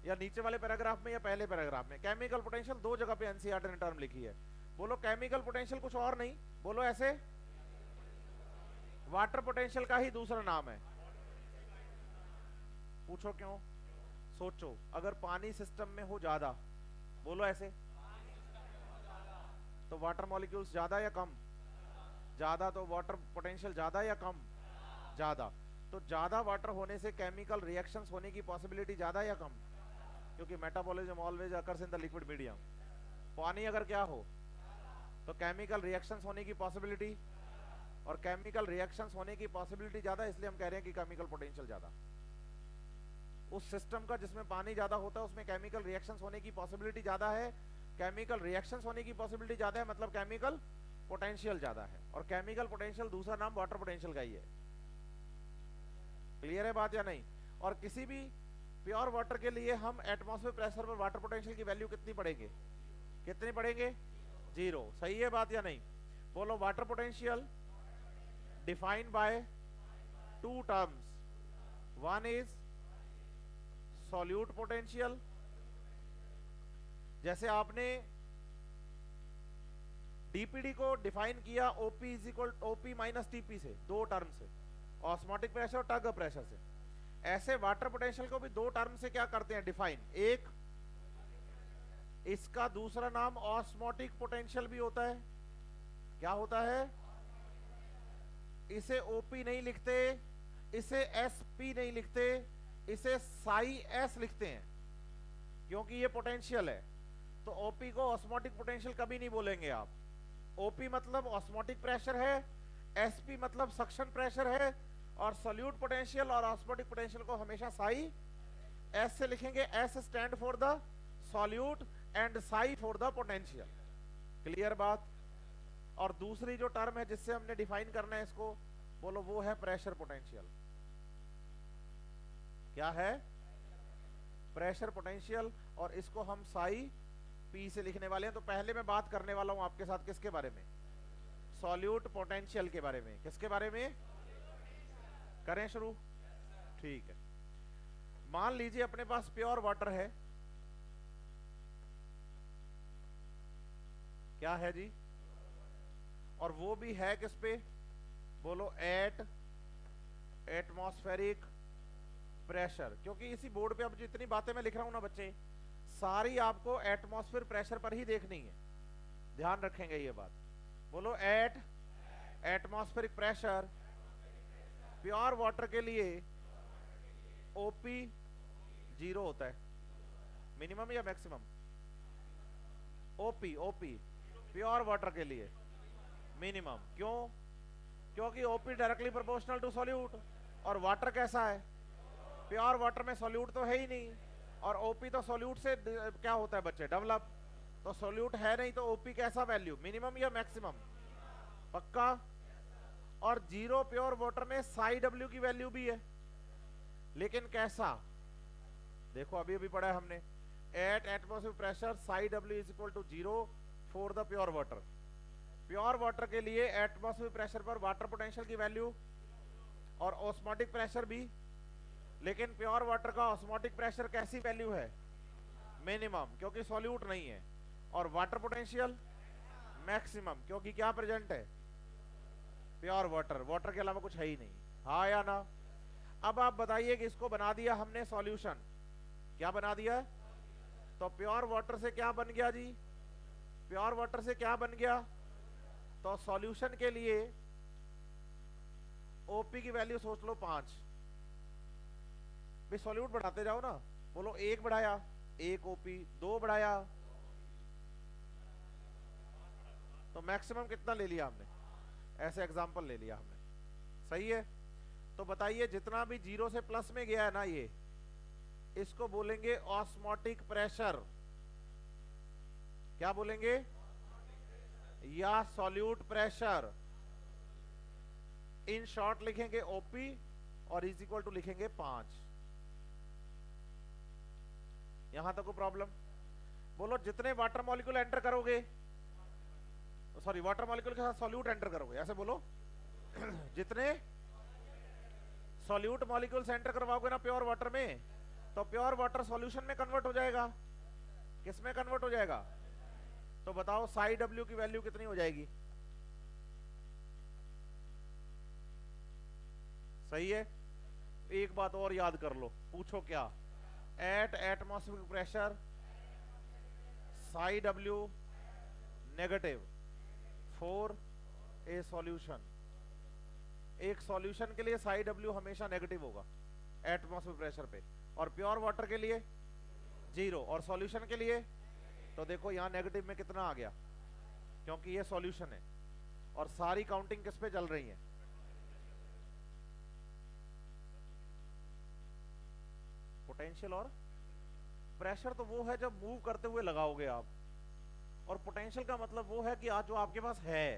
या नीचे वाले पैराग्राफ में या पहले पैराग्राफ में। केमिकल पोटेंशियल 2 जगह पे एनसीईआरटी ने टर्म लिखी है। बोलो केमिकल पोटेंशियल कुछ और नहीं, बोलो ऐसे, वाटर पोटेंशियल का ही दूसरा नाम है। पूछो क्यों? सोचो, अगर पानी सिस्टम में हो ज्यादा, बोलो ऐसे, तो वाटर मॉलिक्यूल्स ज्यादा या कम? ज्यादा। तो वाटर पोटेंशियल ज्यादा या कम? ज्यादा। तो ज्यादा वाटर होने से केमिकल रिएक्शंस होने की पॉसिबिलिटी ज्यादा या कम? क्योंकि metabolism always occurs in the liquid medium. पानी अगर क्या हो तो केमिकल रिएक्शंस होने की पॉसिबिलिटी, और केमिकल रिएक्शंस होने की पॉसिबिलिटी ज्यादा, इसलिए हम कह रहे हैं कि केमिकल पोटेंशियल ज्यादा। उस सिस्टम का जिसमें पानी ज्यादा होता है उसमें केमिकल रिएक्शंस होने की पॉसिबिलिटी ज्यादा है। केमिकल रिएक्शंस होने की पॉसिबिलिटी ज्यादा है, मतलब केमिकल पोटेंशियल ज्यादा है। और केमिकल पोटेंशियल दूसरा नाम वाटर पोटेंशियल का ही है। क्लियर है बात या नहीं? और किसी भी प्योर वाटर के लिए हम एटमॉस्फेयर प्रेशर पर वाटर पोटेंशियल की वैल्यू कितनी पढ़ेंगे? कितनी पढ़ेंगे? 0। सही है बात या नहीं? बोलो water potential defined by 2 terms, one is solute potential. जैसे आपने डीपीडी को डिफाइन किया OP is equal OP minus TP से, 2 टर्म से, ऑस्मोटिक प्रेशर और टग प्रेशर से। ऐसे वाटर पोटेंशियल को भी 2 टर्म से क्या करते हैं डिफाइन, एक इसका दूसरा नाम ऑस्मोटिक पोटेंशियल भी होता है। क्या होता है? इसे ओपी नहीं लिखते, इसे एसपी नहीं लिखते, इसे साई एस लिखते हैं, क्योंकि ये पोटेंशियल है। तो ओपी को ऑस्मोटिक पोटेंशियल कभी नहीं बोलेंगे आप। ओपी मतलब ऑस्मोटिक प्रेशर है, एसपी मतलब सक्शन प्रेशर है, और सॉल्यूट पोटेंशियल और ऑस्मोटिक पोटेंशियल को हमेशा साई एस से लिखेंगे। S stand for the solute and Sai for the potential. Clear बात? और दूसरी जो टर्म है जिससे हमने डिफाइन करना है इसको, बोलो वो है प्रेशर पोटेंशियल। क्या है? Pressure potential. और इसको हम साई पी से लिखने वाले हैं। तो पहले मैं बात करने वाला हूं आपके साथ किसके बारे में? सॉल्यूट पोटेंशियल के बारे में। किसके बारे में? करें शुरू? ठीक है। मान लीजिए अपने पास प्योर वाटर है, क्या है जी, और वो भी है किस पे, बोलो एट एटमॉस्फेरिक प्रेशर। क्योंकि इसी बोर्ड पे अब जितनी बातें मैं लिख रहा हूं ना बच्चे, सारी आपको एटमॉस्फेयर प्रेशर पर ही देखनी है, ध्यान रखेंगे ये बात। बोलो at atmospheric pressure pure water के लिए ओपी 0 होता है, मिनिमम या maximum, OP OP pure water के लिए मिनिमम। क्यों, क्योंकि OP directly proportional to solute, और वाटर कैसा है, प्योर वाटर में सॉल्यूट तो है ही नहीं, और ओपी तो सॉल्यूट से क्या होता है बच्चे, डेवलप, तो सॉल्यूट है नहीं, तो ओपी कैसा वैल्यू, मिनिमम या मैक्सिमम, पक्का। और 0 प्योर वाटर में साई डब्ल्यू की वैल्यू भी है, लेकिन कैसा, देखो अभी अभी पढ़ा है हमने, at atmospheric pressure psi W is equal to 0 for the pure water. Pure water के लिए एटमॉस्फेरिक प्रेशर पर वाटर पोटेंशियल की वैल्यू और ऑस्मोटिक प्रेशर भी, लेकिन प्योर वाटर का ऑस्मोटिक प्रेशर कैसी वैल्यू है, मिनिमम, क्योंकि सॉल्यूट नहीं है, और वाटर पोटेंशियल मैक्सिमम, क्योंकि क्या प्रेजेंट है, प्योर वाटर, वाटर के अलावा कुछ है ही नहीं, हाँ या ना। अब आप बताइए कि इसको बना दिया हमने सॉल्यूशन, क्या बना दिया, तो प्योर वाटर से क्या बन गया जी, प्योर वाटर से क्या बन गया, तो सॉल्यूशन के लिए ओपी की वैल्यू सोच लो 5, भी सॉल्यूट बढ़ाते जाओ ना, बोलो 1 बढ़ाया 1 ओपी, 2 बढ़ाया, तो मैक्सिमम कितना ले लिया हमने, ऐसे एग्जांपल ले लिया हमने, सही है। तो बताइए जितना भी 0 से प्लस में गया है ना, ये इसको बोलेंगे ऑस्मोटिक प्रेशर, क्या बोलेंगे, या सॉल्यूट प्रेशर, इन शॉर्ट लिखेंगे ओपी, और इज इक्वल टू लिखेंगे 5। यहां तक को प्रॉब्लम, बोलो जितने वाटर मॉलिक्यूल एंटर करोगे, सॉरी वाटर मॉलिक्यूल के साथ सॉल्यूट एंटर करोगे, ऐसे बोलो जितने सॉल्यूट मॉलिक्यूल्स एंटर करवाओगे ना प्योर वाटर में, तो प्योर वाटर सॉल्यूशन में कन्वर्ट हो जाएगा, किस में कन्वर्ट हो जाएगा, तो बताओ साई डब्ल्यू की वैल्यू कितनी हो जाएगी, सही है। एक बात और याद कर लो, पूछो क्या, eight atmospheric pressure psi W negative for a solution, एक सॉल्यूशन के लिए साई डब्ल्यू हमेशा नेगेटिव होगा एटमॉस्फेरिक प्रेशर पे, और प्योर वाटर के लिए 0, और सॉल्यूशन के लिए, तो देखो यहां नेगेटिव में कितना आ गया, क्योंकि ये सॉल्यूशन है, और सारी काउंटिंग किस पे चल रही है, पोटेंशियल और प्रेशर। तो वो है जब मूव करते हुए लगाओगे आप, और पोटेंशियल का मतलब वो है कि आज जो आपके पास है,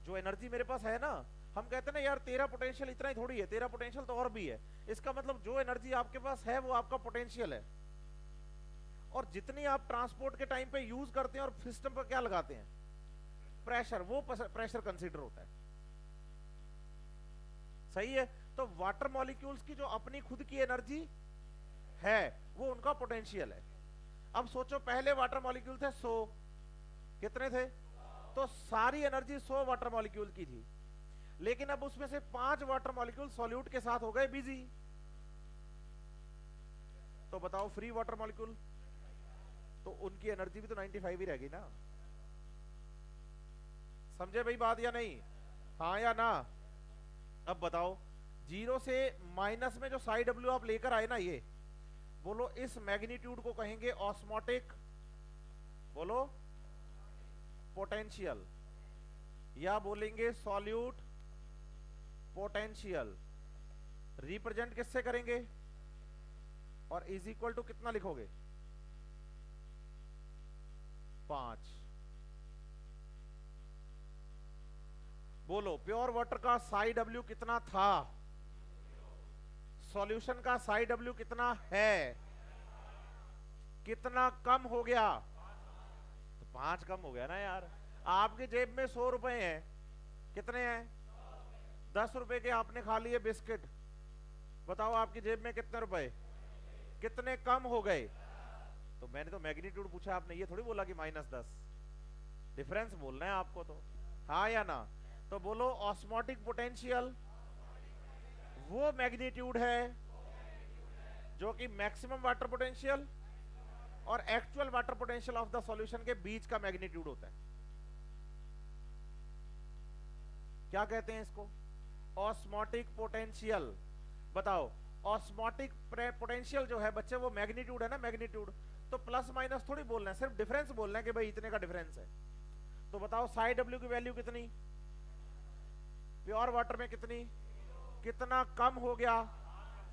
जो एनर्जी मेरे पास है ना, हम कहते हैं ना यार तेरा पोटेंशियल इतना ही थोड़ी है, तेरा पोटेंशियल तो और भी है, इसका मतलब जो एनर्जी आपके पास है वो आपका पोटेंशियल है, और जितनी आप ट्रांसपोर्ट के टाइम पे यूज करते हैं और सिस्टम पर क्या लगाते हैं, प्रेशर, वो प्रेशर कंसीडर होता है, सही है। तो वाटर मॉलिक्यूल्स की जो अपनी खुद की एनर्जी है वो उनका पोटेंशियल है। अब सोचो पहले वाटर मॉलिक्यूल थे 100, कितने थे, तो सारी एनर्जी 100 वाटर मॉलिक्यूल की थी, लेकिन अब उसमें से 5 वाटर मॉलिक्यूल सॉल्यूट के साथ हो गए बिजी, तो बताओ फ्री वाटर मॉलिक्यूल, तो उनकी एनर्जी भी तो 95 ही रहेगी ना, समझे भाई बात या नहीं, हाँ या ना। अब बताओ 0 से माइनस में जो साई डब्ल्यू आप लेकर आए ना, ये बोलो इस मैग्नीट्यूड को कहेंगे ऑस्मोटिक, बोलो पोटेंशियल, या बोलेंगे सॉल्यूट पोटेंशियल, रिप्रेजेंट किससे करेंगे, और इज इक्वल टू कितना लिखोगे, 5। बोलो प्योर वाटर का साई डब्ल्यू कितना था, सॉल्यूशन का साई डब्ल्यू कितना है, कितना कम हो गया, तो 5 कम हो गया ना यार। आपकी जेब में 100 रुपए हैं, कितने हैं, 10 रुपए के आपने खा लिए बिस्किट, बताओ आपकी जेब में कितने रुपए, कितने कम हो गए, तो मैंने तो मैग्नीट्यूड पूछा, आपने ये थोड़ी बोला कि -10। डिफरेंस बोलना है आपको तो, हाँ या ना। तो बोलो ऑस्मोटिक पोटेंशियल वो मैग्नीट्यूड है जो कि मैक्सिमम वाटर पोटेंशियल और actual water potential of the solution के बीच का मैग्नीट्यूड होता है। क्या कहते हैं इसको? Osmotic potential. बताओ, ऑस्मोटिक पोटेंशियल जो है बच्चे वो मैग्नीट्यूड है ना, मैग्नीट्यूड। तो प्लस माइनस थोड़ी बोलना है, सिर्फ डिफरेंस बोलना है कि भाई इतने का डिफरेंस है। तो बताओ साई डब्ल्यू की वैल्यू कितनी, प्योर वाटर में कितनी, कितना कम हो गया।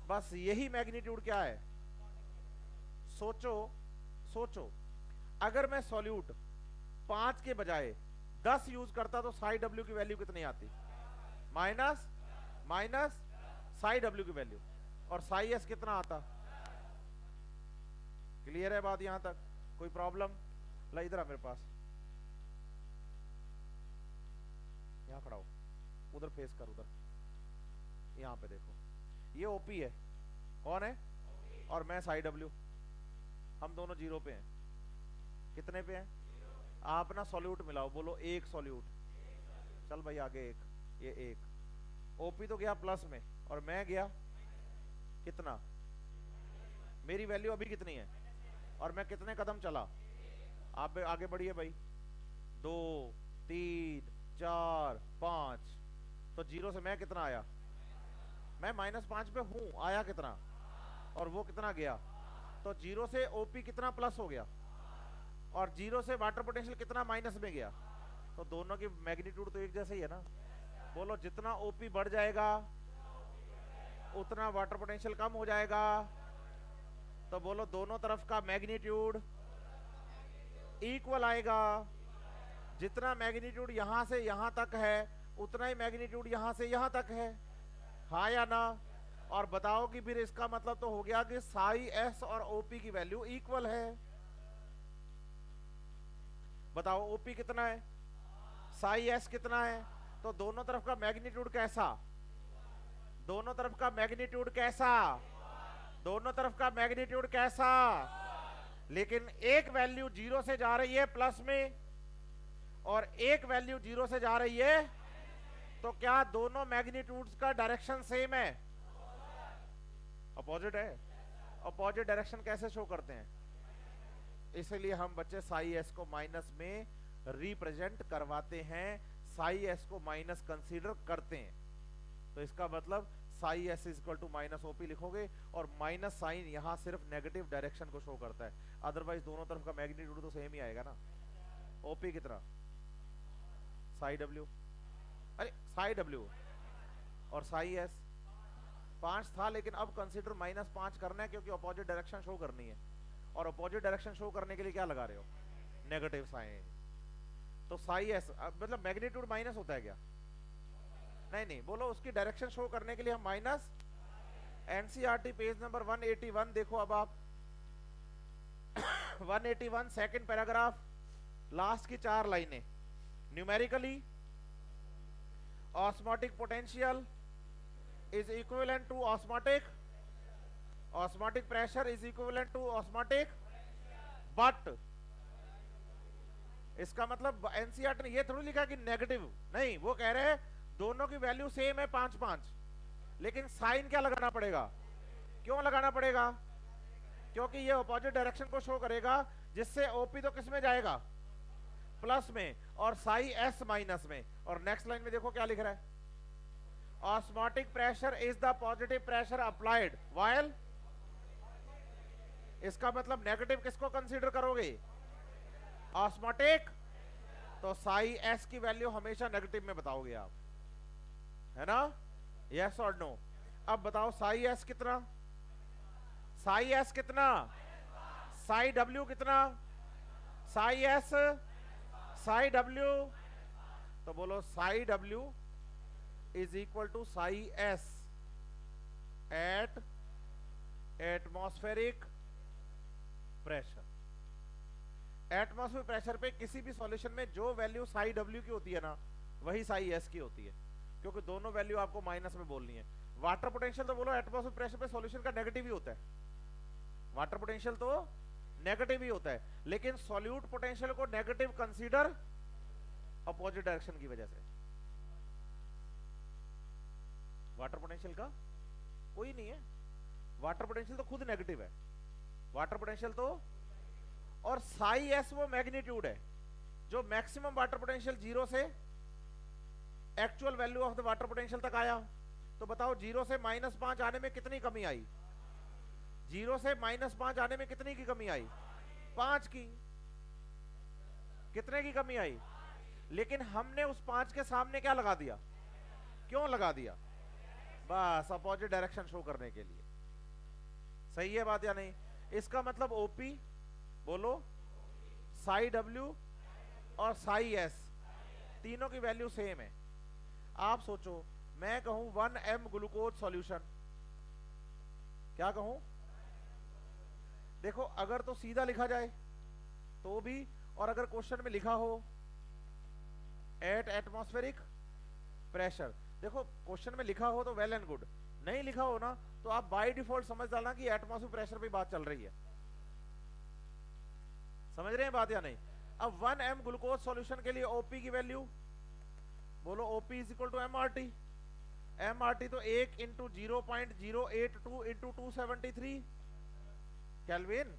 बस यही मैग्नीट्यूड क्या है। सोचो सोचो, अगर मैं सॉल्यूट 5 के बजाय 10 यूज करता तो साई डब्ल्यू की वैल्यू कितनी आती? माइनस माइनस साई डब्ल्यू की वैल्यू, और साई एस कितना आता? क्लियर है बात यहां तक? कोई प्रॉब्लम? ला इधर आ मेरे पास, यहां खड़ा हो, उधर फेस कर, उधर यहां पे देखो, ये ओपी है, कौन है? और मैं साई डब्ल्यू, हम दोनों 0 पे हैं। कितने पे हैं? आप ना सॉल्यूट मिलाओ, बोलो एक सॉल्यूट। चल भाई आगे एक, ये एक। ओपी तो गया प्लस में और मैं गया कितना? मेरी वैल्यू अभी कितनी है और मैं कितने कदम चला? आप आगे बढ़िए भाई, 2 3 4 5। तो 0 से मैं कितना आया? मैं -5 पे हूं, आया कितना? और वो कितना गया? तो 0 से ओपी कितना प्लस हो गया, और 0 से वाटर पोटेंशियल कितना माइनस में गया। तो दोनों की मैग्नीट्यूड तो एक जैसे ही है ना। बोलो जितना ओपी बढ़ जाएगा उतना वाटर पोटेंशियल कम हो जाएगा। तो बोलो दोनों तरफ का मैग्नीट्यूड इक्वल आएगा। जितना मैग्नीट्यूड यहां से यहां तक है उतना ही मैग्नीट्यूड यहां से यहां तक है, हाँ या ना? और बताओ कि फिर इसका मतलब तो हो गया कि साई एस और ओपी की वैल्यू इक्वल है। बताओ ओपी कितना है, साई एस कितना है? तो दोनों तरफ का मैग्नीट्यूड कैसा? दोनों तरफ का मैग्नीट्यूड कैसा? दोनों तरफ का मैग्नीट्यूड कैसा? लेकिन एक वैल्यू 0 से जा रही है प्लस में और एक वैल्यू 0 से जा रही है, तो क्या दोनों मैग्नीट्यूड्स का डायरेक्शन सेम है? अपोजिट है। अपोजिट डायरेक्शन कैसे शो करते हैं? इसलिए हम बच्चे साई एस को माइनस में रिप्रेजेंट करवाते हैं, साई एस को माइनस कंसीडर करते हैं। तो इसका मतलब psi S is equal to minus OP लिखोगे, और माइनस साइन यहां सिर्फ नेगेटिव डायरेक्शन को शो करता है, अदरवाइज दोनों तरफ का मैग्नीट्यूड तो सेम ही आएगा ना। ओपी कितना? साई डब्ल्यू, अरे साई डब्ल्यू और साई एस 5 था, लेकिन अब कंसीडर -5 करना है क्योंकि अपोजिट डायरेक्शन शो करनी है, और अपोजिट डायरेक्शन शो करने के लिए क्या लगा रहे हो? Negative sign. तो साई एस मतलब मैग्नीट्यूड माइनस होता है क्या? नहीं नहीं, बोलो उसकी डायरेक्शन शो करने के लिए हम माइनस। एनसीईआरटी पेज नंबर 181 देखो अब आप 181 सेकंड पैराग्राफ, लास्ट की 4 लाइनें। Numerically osmotic potential is equivalent to osmotic pressure is equivalent to osmotic, but इसका मतलब एनसीईआरटी ने ये थोड़ी लिखा कि नेगेटिव, नहीं, वो कह रहे हैं दोनों की वैल्यू सेम है 5-5, लेकिन साइन क्या लगाना पड़ेगा? क्यों लगाना पड़ेगा? क्योंकि ये अपोजिट डायरेक्शन को शो करेगा, जिससे ओपी तो किस में जाएगा? प्लस में, और साई एस माइनस में। और नेक्स्ट लाइन में देखो क्या लिख रहा है, osmotic pressure is the positive pressure applied while, इसका मतलब नेगेटिव किसको कंसीडर करोगे? ऑस्मोटिक। तो साई एस की वैल्यू हमेशा नेगेटिव में बताओगे आप, है ना? यस और नो? अब बताओ साई एस कितना? साई एस कितना? साई डब्ल्यू कितना? Sai S, Sai W. तो बोलो psi W is equal to psi s at atmospheric pressure। Atmospheric pressure पे किसी भी सॉल्यूशन में जो वैल्यू साई डब्ल्यू की होती है ना, वही साई एस की होती है, क्योंकि दोनों वैल्यू आपको माइनस में बोलनी है। वाटर पोटेंशियल तो बोलो एटमॉस्फेरिक प्रेशर पे सॉल्यूशन का नेगेटिव ही होता है, वाटर पोटेंशियल तो नेगेटिव ही होता है, लेकिन सॉल्यूट पोटेंशियल को नेगेटिव कंसीडर अपोजिट डायरेक्शन की वजह से। वाटर पोटेंशियल का कोई नहीं है, वाटर पोटेंशियल तो खुद नेगेटिव है, वाटर पोटेंशियल तो, और साई एस वो मैग्नीट्यूड है जो मैक्सिमम वाटर पोटेंशियल जीरो से actual value of the water potential तक आया। तो बताओ जीरो से -5 आने में कितनी कमी आई? जीरो से -5 आने में कितनी की कमी आई? 5 की। कितने की कमी आई? लेकिन हमने उस 5 के सामने क्या लगा दिया? क्यों लगा दिया? बस अपोजिट डायरेक्शन शो करने के लिए। सही है बात या नहीं? इसका मतलब ओपी बोलो, साई डब्ल्यू और साई एस तीनों की वैल्यू सेम है। आप सोचो, मैं कहूं 1m ग्लूकोज सॉल्यूशन, क्या कहूं? देखो अगर तो सीधा लिखा जाए तो भी, और अगर क्वेश्चन में लिखा हो एट एटमॉस्फेरिक प्रेशर, देखो क्वेश्चन में लिखा हो तो वेल एंड गुड, नहीं लिखा हो ना तो आप बाय डिफॉल्ट समझ डालना कि एटमॉस्फेरिक प्रेशर पे बात चल रही है। समझ रहे हैं बात या नहीं? अब 1m ग्लूकोज सॉल्यूशन के लिए ओपी की वैल्यू बोलो, OP is equal to MRT. MRT तो 1 इंटू 0.082 इंटू 273 केल्विन,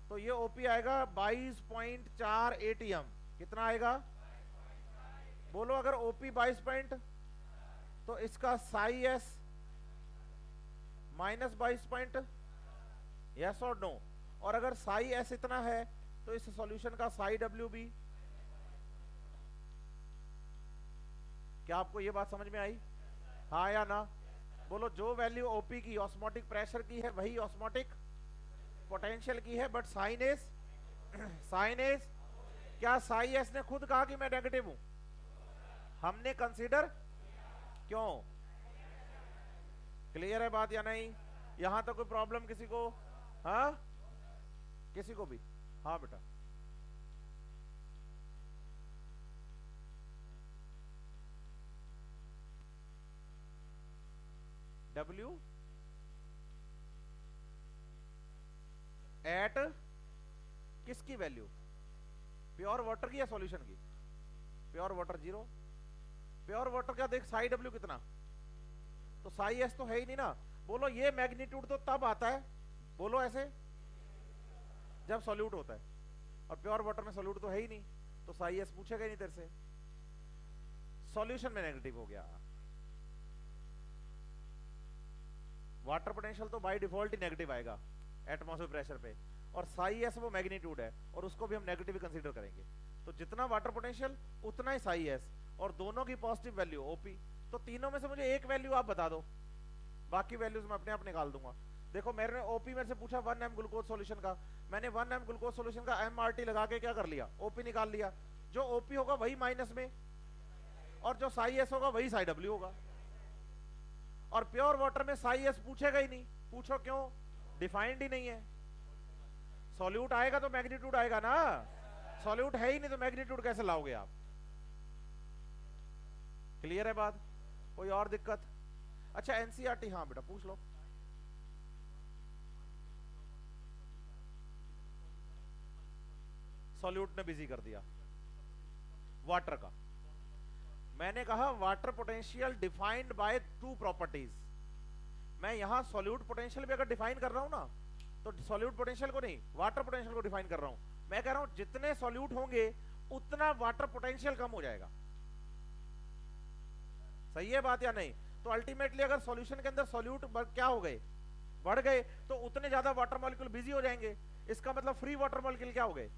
तो ये ओपी आएगा 22.4 एटीएम। कितना आएगा? बोलो अगर ओपी 22 पॉइंट तो इसका साई एस -22 पॉइंट, यस और नो? और अगर साई एस इतना है तो इस सॉल्यूशन का साई डब्ल्यू भी। क्या आपको ये बात समझ में आई? हाँ या ना? बोलो जो वैल्यू ओपी की ऑस्मोटिक प्रेशर की है वही ऑस्मोटिक पोटेंशियल की है, बट साइन एस क्या साई एस ने खुद कहा कि मैं नेगेटिव हूं? हमने कंसीडर क्यों? क्लियर है बात या नहीं? यहां तो कोई प्रॉब्लम किसी को? हाँ किसी को भी? हाँ बेटा W एट किसकी वैल्यू? प्योर वाटर की या सॉल्यूशन की? Pure water 0। प्योर वाटर का देख साई डब्ल्यू कितना, तो साई एस तो है ही नहीं ना। बोलो ये मैग्नीट्यूड तो तब आता है, बोलो ऐसे, जब सॉल्यूट होता है, और प्योर वाटर में सॉल्यूट तो है ही नहीं, तो साई एस पूछेगा ही नहीं तेरे से। सॉल्यूशन में नेगेटिव हो गया, वाटर पोटेंशियल तो बाय डिफॉल्ट ही नेगेटिव आएगा एटमॉस्फेरिक प्रेशर पे, और साई एस वो मैग्नीट्यूड है और उसको भी हम नेगेटिव कंसीडर करेंगे। तो जितना वाटर पोटेंशियल उतना ही साई एस, और दोनों की पॉजिटिव वैल्यू ओपी। तो तीनों में से मुझे एक वैल्यू आप बता दो, बाकी वैल्यूज मैं अपने आप निकाल दूंगा। देखो मेरे ओपी मेरे से पूछा 1m ग्लूकोज सॉल्यूशन का, मैंने 1m ग्लूकोज सॉल्यूशन का एमआरटी लगा के क्या कर लिया? ओपी निकाल लिया। जो ओपी होगा वही माइनस में, और जो साई एस होगा वही साई डब्ल्यू होगा। और प्योर वाटर में साई एस पूछेगा ही नहीं, पूछो क्यों? डिफाइंड ही नहीं है। सॉल्यूट आएगा तो मैग्नीट्यूड आएगा ना, सॉल्यूट है ही नहीं तो मैग्नीट्यूड कैसे लाओगे आप? क्लियर है बात? कोई और दिक्कत? अच्छा एनसीईआरटी, हाँ बेटा पूछ लो। सॉल्यूट ने बिजी कर दिया वाटर का। मैंने कहा water potential defined by 2 properties. मैं यहां सॉल्यूट पोटेंशियल भी अगर डिफाइन कर रहा हूं ना, तो सॉल्यूट पोटेंशियल को नहीं, वाटर पोटेंशियल को डिफाइन कर रहा हूं। मैं कह रहा हूं जितने सॉल्यूट होंगे उतना वाटर पोटेंशियल कम हो जाएगा। सही है बात या नहीं? तो अल्टीमेटली अगर सॉल्यूशन के अंदर सॉल्यूट क्या हो गए? बढ़ गए, तो उतने ज्यादा वाटर मॉलिक्यूल बिजी हो जाएंगे। इसका मतलब फ्री वाटर मॉलिक्यूल क्या हो गए?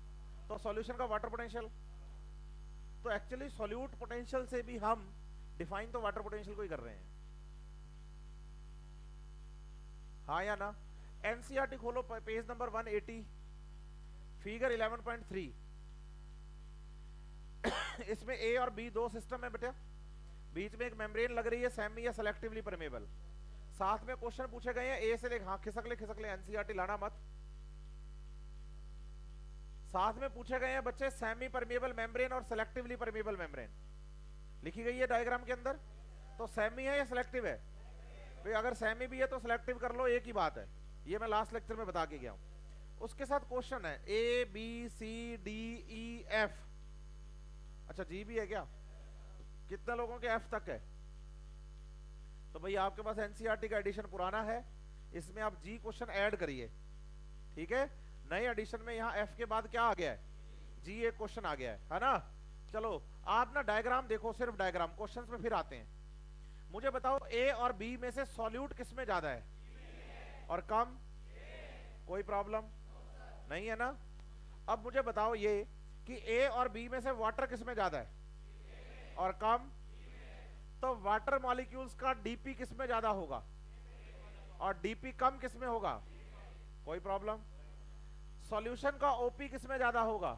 तो सॉल्यूशन का वाटर पोटेंशियल। तो एक्चुअली सॉल्यूट पोटेंशियल से भी हम डिफाइन तो वाटर पोटेंशियल को ही कर रहे हैं। हाँ या ना? एनसीईआरटी खोलो, पेज नंबर 180, फिगर 11.3। इसमें ए और बी दो सिस्टम है बेटा, बीच में एक मेम्ब्रेन लग रही है, सेमी या सेलेक्टिवली परमेबल। साथ में क्वेश्चन पूछे गए हैं ए से ले, हाँ खिसक ले एनसीईआरटी लाना मत। साथ में पूछे गए हैं बच्चे सेमी परमेबल मेम्ब्रेन और सेलेक्टिवली परमेबल मेम्ब्रेन, लिखी गई है डायग्राम के अंदर। तो सेमी है या सिलेक्टिव है? भाई अगर सेमी भी है तो सिलेक्टिव कर लो, एक ही बात है। ये मैं लास्ट लेक्चर में बता के गया हूं। उसके साथ क्वेश्चन है A B C D E F. अच्छा जी भी है क्या? कितने लोगों के एफ तक है? तो भाई आपके पास एनसीईआरटी का एडिशन पुराना है, इसमें आप जी क्वेश्चन ऐड करिए, ठीक है। नए एडिशन में यहाँ एफ के बाद क्या आ गया है? जी एक क्वेश्चन आ गया है ना। चलो आप ना डायग्राम देखो, सिर्फ डायग्राम, क्वेश्चंस में फिर आते हैं। मुझे बताओ ए और बी में से सॉल्यूट किसमें ज्यादा है और कम? कोई प्रॉब्लम नहीं है ना। अब मुझे बताओ ये कि ए और बी में से वाटर किसमें ज्यादा है और कम? तो वाटर मॉलिक्यूल्स का डीपी किसमें ज्यादा होगा और डीपी कम किसमें होगा? कोई प्रॉब्लम। सॉल्यूशन का ओपी किसमें ज्यादा होगा?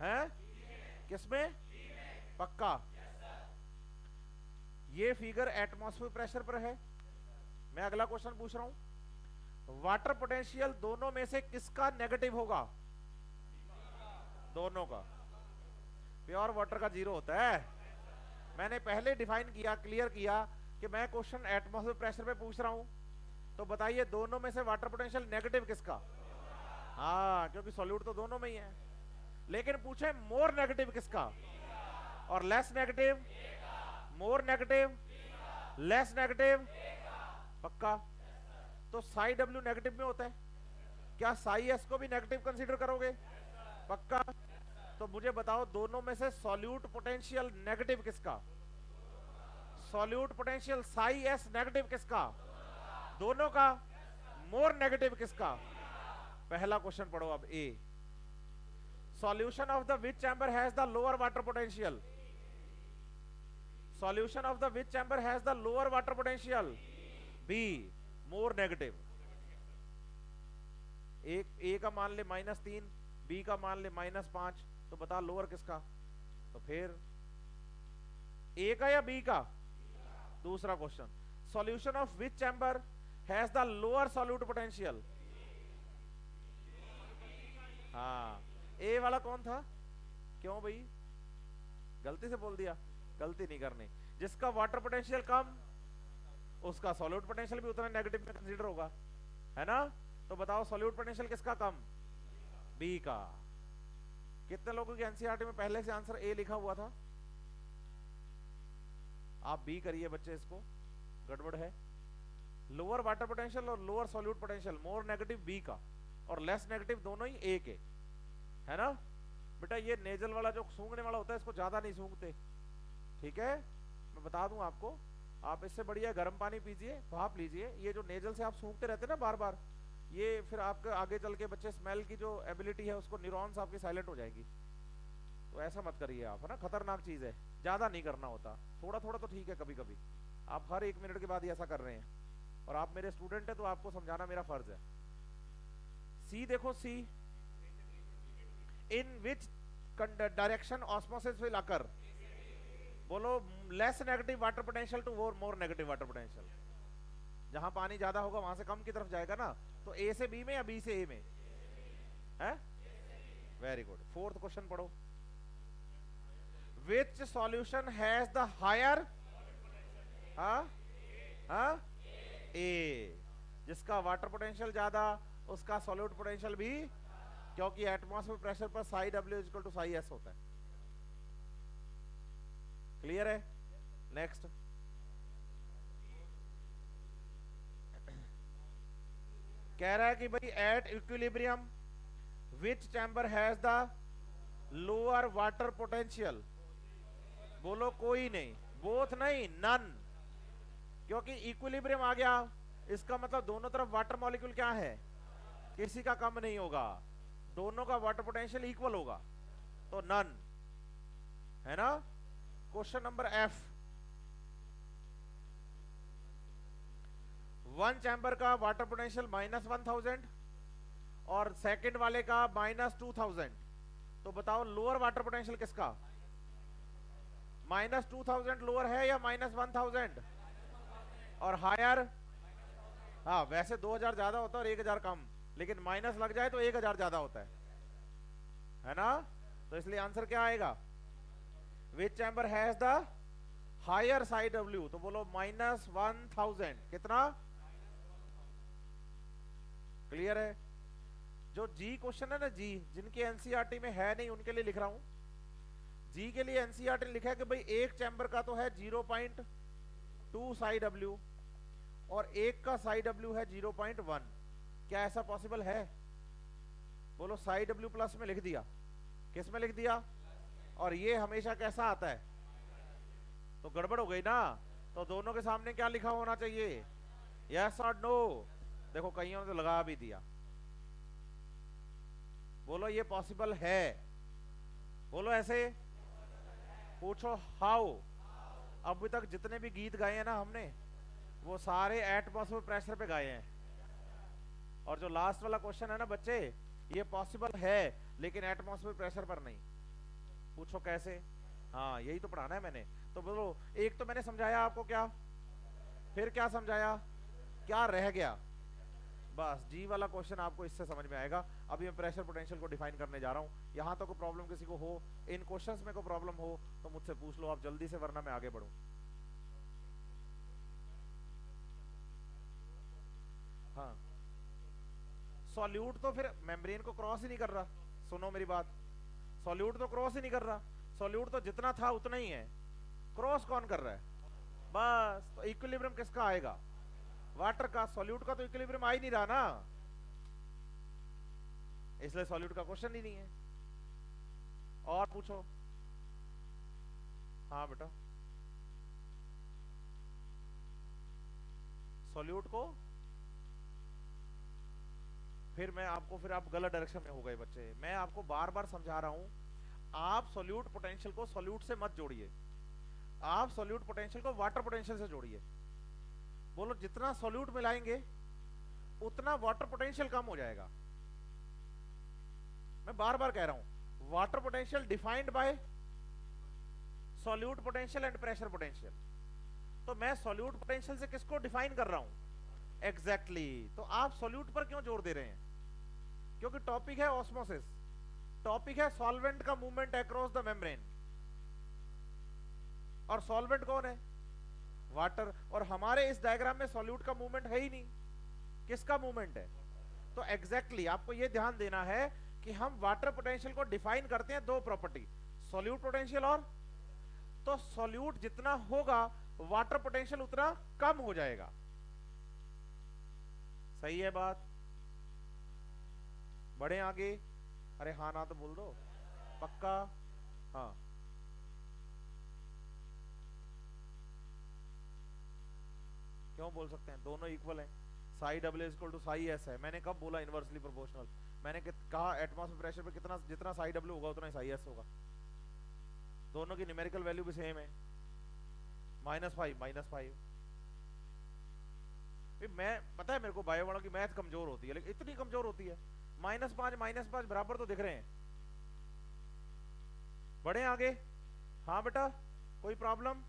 हैं? किसमें? पक्का। ये फिगर एटमॉस्फेयर प्रेशर पर है। मैं अगला क्वेश्चन पूछ रहा हूं, वाटर पोटेंशियल दोनों में से किसका नेगेटिव होगा? दोनों का। प्योर वाटर का जीरो होता है। मैंने पहले डिफाइन किया, क्लियर किया कि मैं क्वेश्चन एटमॉस्फेयर प्रेशर पे पूछ रहा हूं, तो बताइए दोनों में से वाटर पोटेंशियल नेगेटिव किसका? हाँ, क्योंकि सॉल्यूट तो दोनों में ही है। लेकिन पूछे मोर नेगेटिव किसका और less negative? More negative, less negative. पक्का। तो साई डब्ल्यू नेगेटिव में होता है, क्या साई एस को भी नेगेटिव कंसीडर करोगे? पक्का। तो मुझे बताओ दोनों में से सॉल्यूट पोटेंशियल नेगेटिव किसका? Solute potential Sai S negative किसका? दोनों का। मोर नेगेटिव किसका? पहला क्वेश्चन पढ़ो अब। A, solution of the which chamber has the lower water potential? Solution of the which chamber has the lower water potential? B, more negative. A का मान ले -3, बी का मान ले -5, तो बता लोअर किसका? तो फिर ए का या बी का? दूसरा question, solution of which chamber has the lower solute potential? हाँ, ए वाला कौन था? क्यों भाई, गलती से बोल दिया? गलती नहीं करनी। जिसका वाटर पोटेंशियल कम, उसका सॉल्यूट पोटेंशियल भी उतना नेगेटिव में कंसीडर होगा, है ना। तो बताओ सॉल्यूट पोटेंशियल किसका कम? बी का। कितने लोगों की एनसीईआरटी में पहले से आंसर ए लिखा हुआ था? आप बी करिए बच्चे, इसको गड़बड़ है। लोअर वाटर पोटेंशियल और lower solute potential, more negative बी का और लेस नेगेटिव दोनों ही ए के, है ना। बेटा ये नेजल वाला जो सूंघने वाला होता है, इसको ज्यादा नहीं सूंघते, ठीक है। मैं बता दूं आपको, आप इससे बढ़िया गर्म पानी पीजिए, भाप लीजिए। ये जो नेजल से आप सूंघते रहते ना बार बार, ये फिर आपके आगे चल के बच्चे स्मेल की जो एबिलिटी है उसको, न्यूरॉन्स आपकी साइलेंट हो जाएगी। तो ऐसा मत करिए आप, है ना, खतरनाक चीज है। ज्यादा नहीं करना होता, थोड़ा थोड़ा तो ठीक है कभी कभी। आप हर 1 मिनट के बाद ही ऐसा कर रहे हैं और आप मेरे स्टूडेंट है तो आपको समझाना मेरा फर्ज है। सी देखो, C, in which direction osmosis will occur? बोलो, less negative water potential to more negative water potential. जहां पानी ज्यादा होगा वहां से कम की तरफ जाएगा ना। तो ए से बी में या बी से ए में? है, वेरी गुड। फोर्थ क्वेश्चन पढ़ो, विच सॉल्यूशन हैज द हायर? ए। जिसका वाटर पोटेंशियल ज्यादा, उसका सॉल्यूट पोटेंशियल भी, क्योंकि एटमॉस्फेयर प्रेशर पर psi W equal to psi S होता है। क्लियर है? नेक्स्ट, कह रहा है कि भाई at equilibrium which chamber has the lower water potential? बोलो कोई नहीं, बोथ नहीं, नन। क्योंकि इक्विलिब्रियम आ गया, इसका मतलब दोनों तरफ वाटर मॉलिक्यूल क्या है? किसी का कम नहीं होगा, दोनों का वाटर पोटेंशियल इक्वल होगा, तो नन, है ना। Question number F, one chamber का वाटर पोटेंशियल -1000 और सेकंड वाले का -2000। तो बताओ लोअर वाटर पोटेंशियल किसका? -2000 लोअर है या -1000? और हायर? हाँ, वैसे 2000 ज्यादा होता है और 1000 कम, लेकिन माइनस लग जाए तो 1000 ज्यादा होता है ना। तो इसलिए आंसर क्या आएगा? Which chamber has the higher psi W? तो बोलो -1000। कितना? क्लियर है? जो जी क्वेश्चन है ना, जी जिनके एनसीईआरटी में है नहीं उनके लिए लिख रहा हूं। जी के लिए एनसीईआरटी ने लिखा है कि भाई एक चैम्बर का तो है 0.2 साई डब्ल्यू और एक का साई डब्ल्यू है 0.1। क्या ऐसा पॉसिबल है? बोलो साई डब्ल्यू प्लस में लिख दिया, किस में लिख दिया, और ये हमेशा कैसा आता है, तो गड़बड़ हो गई ना। तो दोनों के सामने क्या लिखा होना चाहिए, यस और नो। देखो कईयों ने तो लगा भी दिया। बोलो ये पॉसिबल है, बोलो ऐसे, पूछो हाउ। अभी तक जितने भी गीत गाए हैं ना हमने, वो सारे एटमॉस्फेयर प्रेशर पे गाए हैं। और जो लास्ट वाला क्वेश्चन है ना बच्चे, ये पॉसिबल है लेकिन एटमॉस्फेयर प्रेशर पर नहीं। पूछो कैसे? हाँ यही तो पढ़ाना है मैंने। तो बोलो, एक तो मैंने समझाया आपको, क्या फिर क्या समझाया, क्या रह गया? बस जी वाला क्वेश्चन आपको इससे समझ में आएगा। अभी मैं प्रेशर पोटेंशियल को डिफाइन करने जा रहा हूं। यहां तो कोई प्रॉब्लम किसी को हो, इन क्वेश्चंस में कोई प्रॉब्लम हो तो मुझसे पूछ लो आप जल्दी से, वरना मैं आगे बढ़ूं। हाँ, सॉल्यूट तो फिर मेम्ब्रेन को क्रॉस ही नहीं कर रहा। सुनो मेरी बात, सॉल्यूट तो क्रॉस ही नहीं कर रहा। सॉल्यूट तो जितना था उतना ही है, क्रॉस कौन कर रहा है? बस, तो इक्विलिब्रियम किसका आएगा? वाटर का। सॉल्यूट का तो इक्विलिब्रियम आ ही नहीं रहा ना, इसलिए सॉल्यूट का क्वेश्चन ही नहीं है। और पूछो। हाँ बेटा, सॉल्यूट को फिर मैं आपको, फिर आप गलत डायरेक्शन में हो गए बच्चे। मैं आपको बार बार समझा रहा हूं, आप सॉल्यूट पोटेंशियल को सॉल्यूट से मत जोड़िए, आप सॉल्यूट पोटेंशियल को वाटर पोटेंशियल से जोड़िए। बोलो जितना सॉल्यूट मिलाएंगे उतना वाटर पोटेंशियल कम हो जाएगा। मैं बार बार कह रहा हूं, water potential defined by solute potential and pressure potential. तो मैं सॉल्यूट पोटेंशियल से किसको डिफाइन कर रहा हूं? एग्जैक्टली तो आप सॉल्यूट पर क्यों जोर दे रहे हैं? क्योंकि टॉपिक है ऑस्मोसिस, टॉपिक है सॉल्वेंट का मूवमेंट अक्रॉस द मेम्ब्रेन, और सॉल्वेंट कौन है? वाटर। और हमारे इस डायग्राम में सॉल्यूट का मूवमेंट है ही नहीं, किसका मूवमेंट है? तो एग्जैक्टली आपको यह ध्यान देना है कि हम वाटर पोटेंशियल को डिफाइन करते हैं दो प्रॉपर्टी, सॉल्यूट पोटेंशियल और, तो सॉल्यूट जितना होगा वाटर पोटेंशियल उतना कम हो जाएगा। सही है बात? बढ़े आगे? अरे हाँ ना तो बोल दो, पक्का? हाँ, क्यों बोल सकते हैं, दोनों इक्वल हैं। Psi W equal to psi S है। मैंने कब बोला इनवर्सली प्रोपोर्शनल? मैंने कहा एटमॉस्फेयर प्रेशर पे कितना, जितना साई डब्ल्यू होगा उतना ही साई एस होगा। दोनों की न्यूमेरिकल वैल्यू भी सेम है, -5 -5। मैं, पता है मेरे को बायो वालों की मैथ कमजोर होती है, लेकिन इतनी कमजोर होती है, -5 बराबर तो दिख रहे हैं। बढ़े आगे? हाँ बेटा, कोई प्रॉब्लम?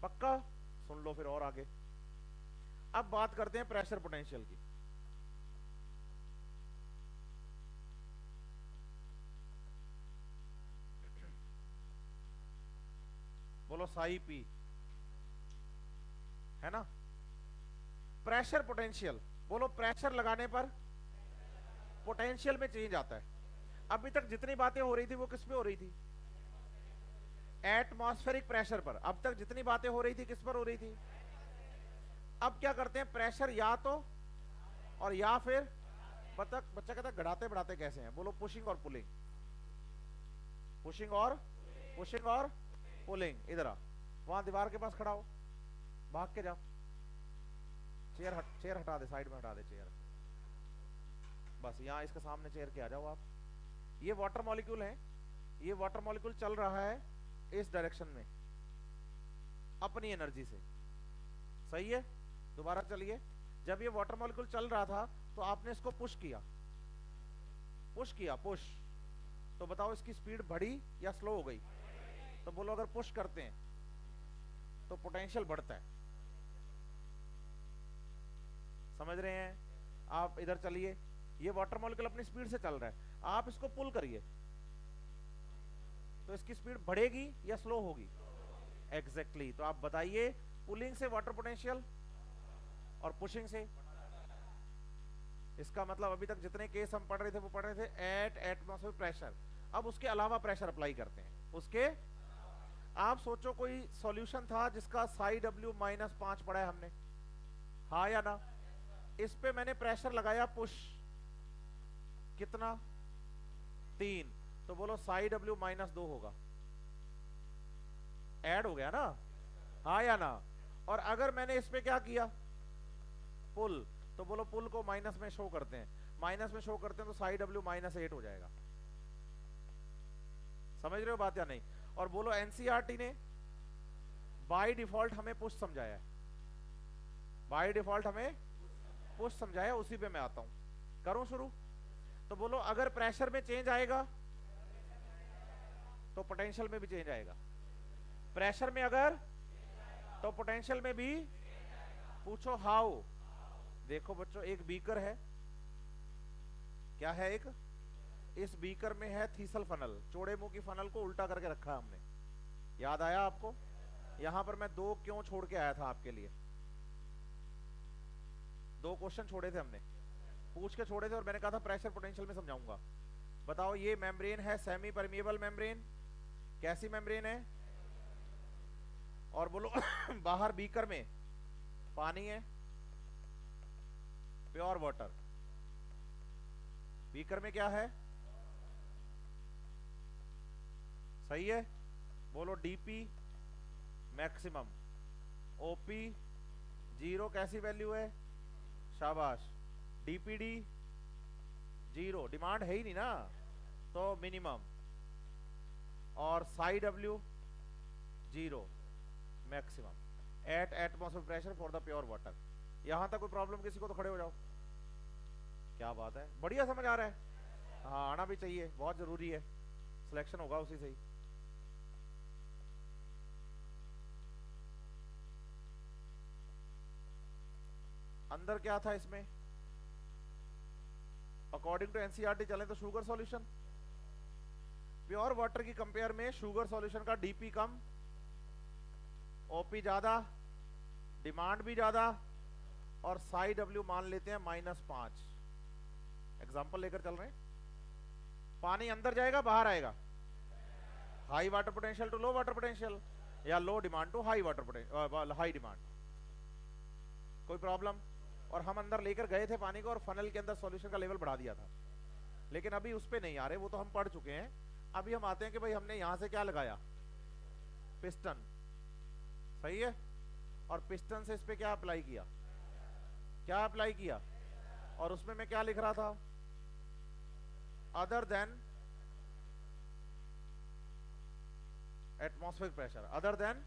पक्का? सुन लो फिर और आगे। अब बात करते हैं प्रेशर पोटेंशियल की। बोलो साई पी, है ना? प्रेशर पोटेंशियल, बोलो प्रेशर लगाने पर पोटेंशियल में चेंज आता है। अभी तक जितनी बातें हो रही थी वो किस पे हो रही थी? एटमॉस्फेरिक प्रेशर पर। अब तक जितनी बातें हो रही थी किस पर हो रही थी? अब क्या करते हैं, प्रेशर या तो और या फिर, बच्चा कहता है गढ़ाते बढ़ाते कैसे हैं? बोलो पुशिंग और पुलिंग, पुशिंग और पुलिंग। इधर आ, वहां दीवार के पास खड़ा हो, भाग के जाओ, चेयर हटा दे, साइड में हटा दे चेयर, बस यहाँ इसके सामने चेयर के आ जाओ आप। ये वाटर मॉलिक्यूल है, ये वाटर मॉलिक्यूल चल रहा है इस डायरेक्शन में अपनी एनर्जी से, सही है? दोबारा चलिए, जब ये वाटर मॉलिक्यूल चल रहा था तो आपने इसको पुश किया, पुश, तो बताओ इसकी स्पीड बढ़ी या स्लो हो गई? तो बोलो अगर पुश करते हैं तो पोटेंशियल बढ़ता है, समझ रहे हैं आप? इधर चलिए, ये वाटर मॉलिक्यूल अपनी स्पीड से चल रहा है, आप इसको पुल करिए तो इसकी स्पीड बढ़ेगी या स्लो होगी? एग्जैक्टली तो आप बताइए, पुलिंग से वाटर पोटेंशियल और पुशिंग से? इसका मतलब अभी तक जितने केस हम पढ़ रहे थे वो पढ़ रहे थे एट एटमॉस्फेरिक प्रेशर। अब उसके अलावा प्रेशर अप्लाई करते हैं। उसके आप सोचो कोई सॉल्यूशन था जिसका साई डब्ल्यू -5 पड़ा है हमने, हाँ या ना? इस पे मैंने प्रेशर लगाया पुश, कितना? 3। तो बोलो साई डब्ल्यू -2 होगा, ऐड हो गया ना, हाँ या ना? और अगर मैंने इस पे क्या किया, पुल, तो बोलो पुल को माइनस में शो करते हैं, माइनस में शो करते हैं तो साई डब्ल्यू -8 हो जाएगा। समझ रहे हो बात या नहीं? और बोलो एनसीईआरटी ने बाय डिफॉल्ट हमें पुश समझाया है, बाय डिफॉल्ट हमें पुश समझाया, उसी पे मैं आता हूं। करूं शुरू? तो बोलो अगर प्रेशर में चेंज आएगा तो पोटेंशियल में भी चेंज आएगा, प्रेशर में अगर तो पोटेंशियल में भी। पूछो हाउ? देखो बच्चों, एक बीकर है, क्या है? एक, इस बीकर में है थीसल फनल, चौड़े मुंह की फनल को उल्टा करके रखा है हमने, याद आया आपको? यहां पर मैं 2 क्यों छोड़ के आया था आपके लिए? 2 क्वेश्चन छोड़े थे हमने, पूछ के छोड़े थे, और मैंने कहा था प्रेशर पोटेंशियल में समझाऊंगा। बताओ, ये मेम्ब्रेन है सेमी परमिएबल मेम्ब्रेन, कैसी मेम्ब्रेन है? और बोलो बाहर बीकर में पानी है, प्योर वाटर, बीकर में क्या है? सही है? बोलो डीपी मैक्सिमम, ओपी 0, कैसी वैल्यू है? शाबाश। डीपीडी 0, डिमांड है ही नहीं ना, तो मिनिमम। और psi W 0, maximum eight atmospheric pressure for the pure water. यहां तक कोई प्रॉब्लम किसी को? तो खड़े हो जाओ। क्या बात है, बढ़िया समझ आ रहा है? हाँ, आना भी चाहिए, बहुत जरूरी है, सिलेक्शन होगा उसी से ही। अंदर क्या था इसमें? अकॉर्डिंग टू एनसीईआरटी चले तो शुगर सॉल्यूशन, प्योर वाटर की कंपेयर में शुगर सॉल्यूशन का डीपी कम, ओपी ज्यादा, डिमांड भी ज्यादा, और साई डब्ल्यू मान लेते हैं -5। एग्जांपल लेकर चल रहे हैं। पानी अंदर जाएगा बाहर आएगा, high water potential to low water potential, या low demand to high water potential, high demand. कोई प्रॉब्लम? और हम अंदर लेकर गए थे पानी को, और फनल के अंदर सॉल्यूशन का लेवल बढ़ा दिया था, लेकिन अभी उस पे नहीं आ रहे, वो तो हम पढ़ चुके हैं। अभी हम आते हैं कि भाई हमने यहां से क्या लगाया, पिस्टन, सही है? और पिस्टन से इस पे क्या अप्लाई किया, क्या अप्लाई किया? और उसमें मैं क्या लिख रहा था? Other than atmospheric pressure, other than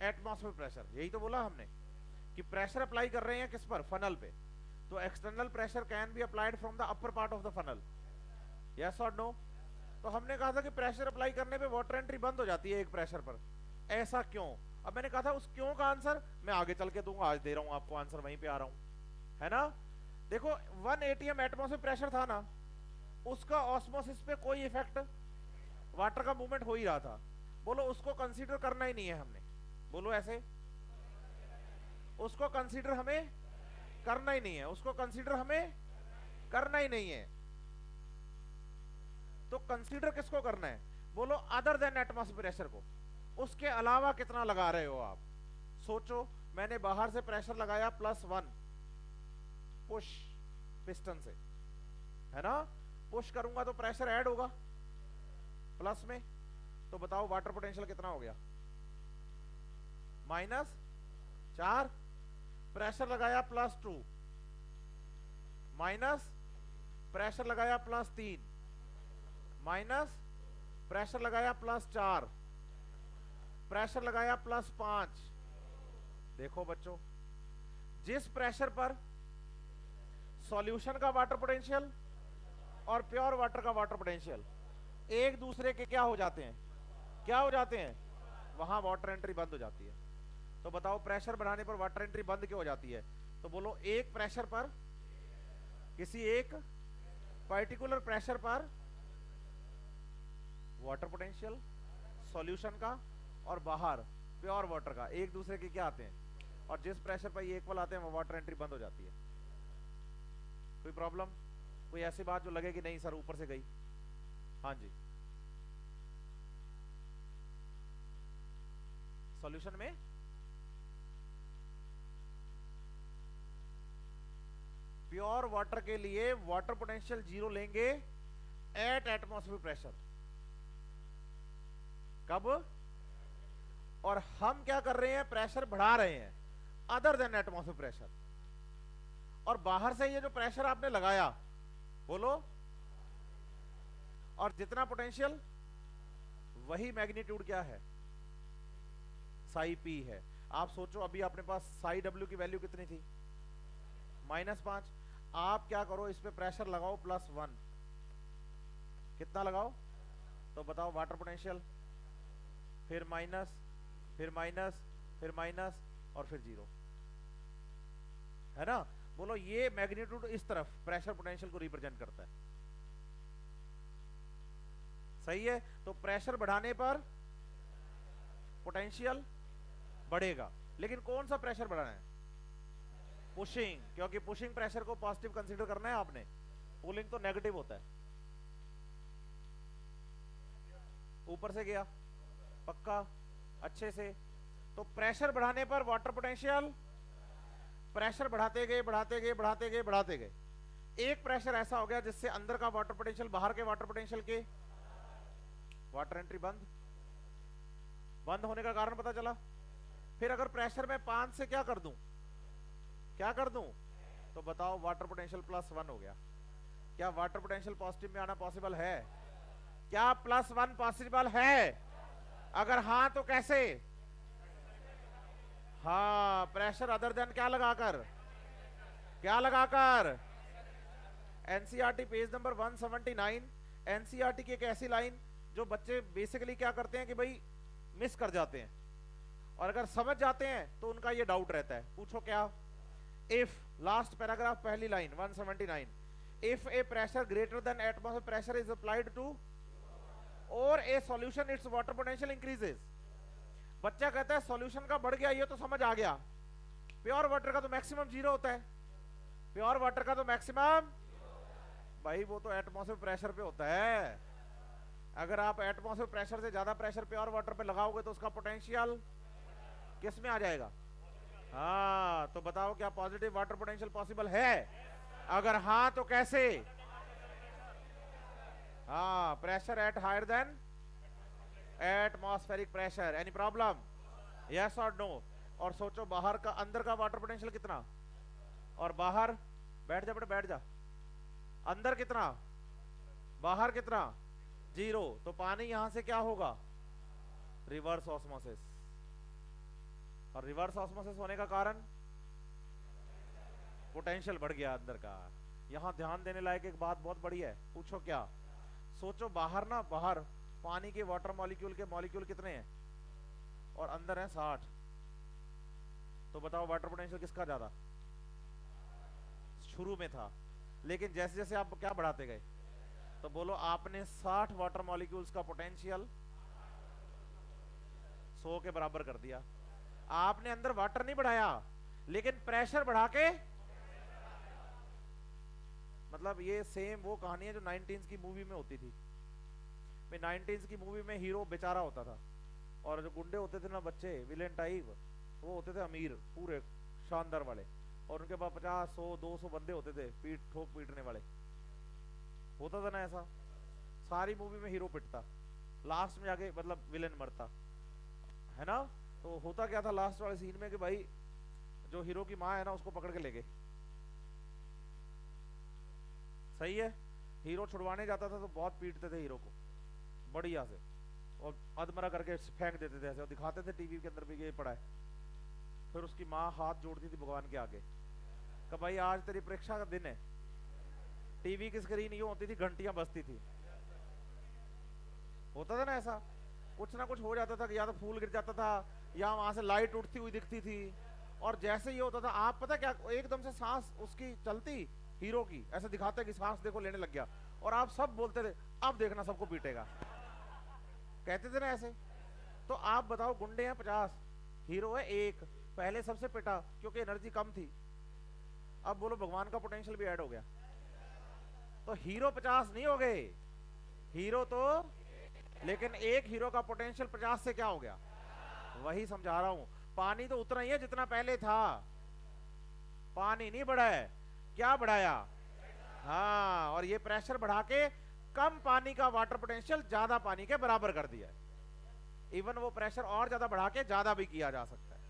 atmospheric pressure. यही तो बोला हमने कि प्रेशर अप्लाई कर रहे हैं किस पर? फनल पे। तो external pressure can be applied from the upper part of the funnel, yes और नो? तो हमने कहा था कि प्रेशर अप्लाई करने पे वाटर एंट्री बंद हो जाती है एक प्रेशर पर, ऐसा क्यों? अब मैंने कहा था उस क्यों का आंसर मैं आगे चल के दूंगा, आज दे रहा हूं आपको आंसर, वहीं पे आ रहा हूं, है ना? देखो 1 atm एटमॉस्फेरिक प्रेशर था ना, उसका ऑस्मोसिस पे कोई इफेक्ट, वाटर का मूवमेंट हो ही रहा था, बोलो उसको कंसीडर करना ही नहीं है हमने, बोलो ऐसे, उसको कंसीडर हमें करना ही नहीं है, उसको कंसीडर हमें करना ही नहीं है। तो कंसीडर किसको करना है? बोलो अदर देन एटमॉस्फेरिक प्रेशर को, उसके अलावा कितना लगा रहे हो आप? सोचो, मैंने बाहर से प्रेशर लगाया +1 पुश पिस्टन से, है ना? पुश करूंगा तो प्रेशर ऐड होगा प्लस में, तो बताओ वाटर पोटेंशियल कितना हो गया? -4। प्रेशर लगाया +2, माइनस प्रेशर लगाया +3, माइनस प्रेशर लगाया +4, प्रेशर लगाया +5। देखो बच्चों, जिस प्रेशर पर सॉल्यूशन का वाटर पोटेंशियल और प्योर वाटर का वाटर पोटेंशियल एक दूसरे के क्या हो जाते हैं, क्या हो जाते हैं, वहां वाटर एंट्री बंद हो जाती है। तो बताओ प्रेशर बढ़ाने पर वाटर एंट्री बंद क्यों हो जाती है? तो बोलो एक प्रेशर पर, किसी एक पर्टिकुलर प्रेशर पर वाटर पोटेंशियल सॉल्यूशन का और बाहर प्योर वाटर का एक दूसरे के क्या आते हैं, और जिस प्रेशर पर ये इक्वल आते हैं वो वाटर एंट्री बंद हो जाती है। कोई प्रॉब्लम, कोई ऐसी बात जो लगे कि नहीं सर ऊपर से गई? हाँ जी, सॉल्यूशन में प्योर वाटर के लिए वाटर पोटेंशियल 0 लेंगे एट एटमॉस्फेरिक प्रेशर। कब? और हम क्या कर रहे हैं, प्रेशर बढ़ा रहे हैं अदर देन एटमॉस्फेरिक प्रेशर। और बाहर से ये जो प्रेशर आपने लगाया, बोलो, और जितना पोटेंशियल वही मैग्नीट्यूड क्या है, साई पी है। आप सोचो अभी अपने पास साई डब्ल्यू की वैल्यू कितनी थी, -5। आप क्या करो, इस पे प्रेशर लगाओ +1, कितना लगाओ तो बताओ, वाटर पोटेंशियल, फिर माइनस, फिर माइनस, फिर माइनस, और फिर 0, है ना। बोलो ये मैग्नीट्यूड इस तरफ प्रेशर पोटेंशियल को रिप्रेजेंट करता है, सही है। तो प्रेशर बढ़ाने पर पोटेंशियल बढ़ेगा, लेकिन कौन सा प्रेशर बढ़ाना है, पुशिंग, क्योंकि पुशिंग प्रेशर को पॉजिटिव कंसीडर करना है आपने, पुलिंग तो नेगेटिव होता है। ऊपर से गया पक्का अच्छे से। तो प्रेशर बढ़ाने पर वाटर पोटेंशियल, प्रेशर बढ़ाते गए बढ़ाते गए बढ़ाते गए बढ़ाते गए, एक प्रेशर ऐसा हो गया जिससे अंदर का वाटर पोटेंशियल बाहर के वाटर पोटेंशियल के, वाटर एंट्री बंद, बंद होने का कारण पता चला। फिर अगर प्रेशर में 5 से क्या कर दूं, क्या कर दूं, तो बताओ वाटर पोटेंशियल +1 हो गया। क्या वाटर पोटेंशियल पॉजिटिव में आना पॉसिबल है? क्या +1 पॉसिबल है? अगर हाँ तो कैसे? हाँ, प्रेशर अदर देन क्या लगाकर, क्या लगाकर, एनसीईआरटी पेज नंबर 179। एनसीईआरटी की एक ऐसी लाइन जो बच्चे बेसिकली क्या करते हैं कि भाई मिस कर जाते हैं, और अगर समझ जाते हैं तो उनका ये डाउट रहता है। पूछो क्या? इफ, लास्ट पैराग्राफ पहली line 179, if a pressure greater than atmospheric pressure is applied to और a solution, its water potential increases. बच्चा कहता है सॉल्यूशन का बढ़ गया, ये तो समझ आ गया, प्योर वाटर का तो मैक्सिमम 0 होता है, प्योर वाटर का तो मैक्सिमम, भाई वो तो एटमॉस्फेरिक प्रेशर पे होता है। अगर आप एटमॉस्फेरिक प्रेशर से ज्यादा प्रेशर प्योर वाटर पे लगाओगे तो उसका पोटेंशियल किस में आ जाएगा? हाँ, तो बताओ क्या पॉजिटिव वाटर पोटेंशियल पॉसिबल है? अगर हाँ तो कैसे? हाँ, pressure at higher than atmospheric pressure. Any problem? Yes और नो? और सोचो बाहर का, अंदर का वाटर पोटेंशियल कितना, और बाहर, बैठ जा बेटा बैठ जा, अंदर कितना, बाहर कितना, 0। तो पानी यहां से क्या होगा, रिवर्स ऑस्मोसिस। और रिवर्स ऑस्मोसिस होने का कारण पोटेंशियल बढ़ गया अंदर का। यहां ध्यान देने लायक एक बात बहुत बड़ी है, पूछो क्या? सोचो बाहर ना, बाहर पानी के वाटर मॉलिक्यूल के मॉलिक्यूल कितने हैं, और अंदर है 60। तो बताओ वाटर पोटेंशियल किसका ज्यादा? शुरू में था, लेकिन जैसे जैसे आप क्या बढ़ाते गए, तो बोलो आपने 60 वाटर मॉलिक्यूल्स का पोटेंशियल 100 के बराबर कर दिया। आपने अंदर वाटर नहीं बढ़ाया, लेकिन प्रेशर बढ़ा के, मतलब ये सेम वो कहानी है जो 19s की मूवी में होती थी। 19s की मूवी में हीरो बेचारा होता था, और जो गुंडे होते थे ना बच्चे, विलेन टाइप, वो होते थे अमीर पूरे शानदार वाले, और उनके पास 50, 100, 200 बंदे होते थे पीट ठोक पीटने वाले। होता था ना ऐसा? सारी मूवी में हीरो पिटता, लास्ट में जाके मतलब विलेन मरता है ना। तो होता क्या था लास्ट वाले सीन में कि भाई जो हीरो की माँ है ना उसको पकड़ के ले गए, सही है। हीरो छुड़वाने जाता था तो बहुत पीटते थे हीरो को बढ़िया से, और अधमरा करके फेंक देते थे ऐसे, और दिखाते थे टीवी के अंदर भी ये पड़ा है। फिर उसकी माँ हाथ जोड़ती थी भगवान के आगे कि भाई आज तेरी परीक्षा का दिन है। टीवी की स्क्रीन यूं होती थी, घंटियां बजती थी। होता था ना ऐसा, कुछ ना कुछ हो जाता था, या तो फूल गिर जाता था, या वहां से लाइट उठती हुई दिखती थी। और जैसे ये होता था, आप पता क्या, एकदम से सांस उसकी चलती हीरो की, ऐसे दिखाते कि सांस देखो लेने लग गया, और आप सब बोलते थे अब देखना सबको पीटेगा, कहते थे ना ऐसे। तो आप बताओ, गुंडे हैं 50, हीरो है 1, पहले सबसे पिटा क्योंकि एनर्जी कम थी। अब बोलो भगवान का पोटेंशियल भी ऐड हो गया, तो हीरो 50 नहीं हो गए, हीरो तो, लेकिन एक हीरो का पोटेंशियल 50 से क्या हो गया, वही समझा रहा हूं। पानी तो उतना ही है जितना पहले था, पानी नहीं बढ़ा है, क्या बढ़ाया, हाँ, और ये प्रेशर बढ़ा के कम पानी का वाटर पोटेंशियल ज्यादा पानी के बराबर कर दिया है। इवन वो प्रेशर और ज्यादा बढ़ा के ज्यादा भी किया जा सकता है।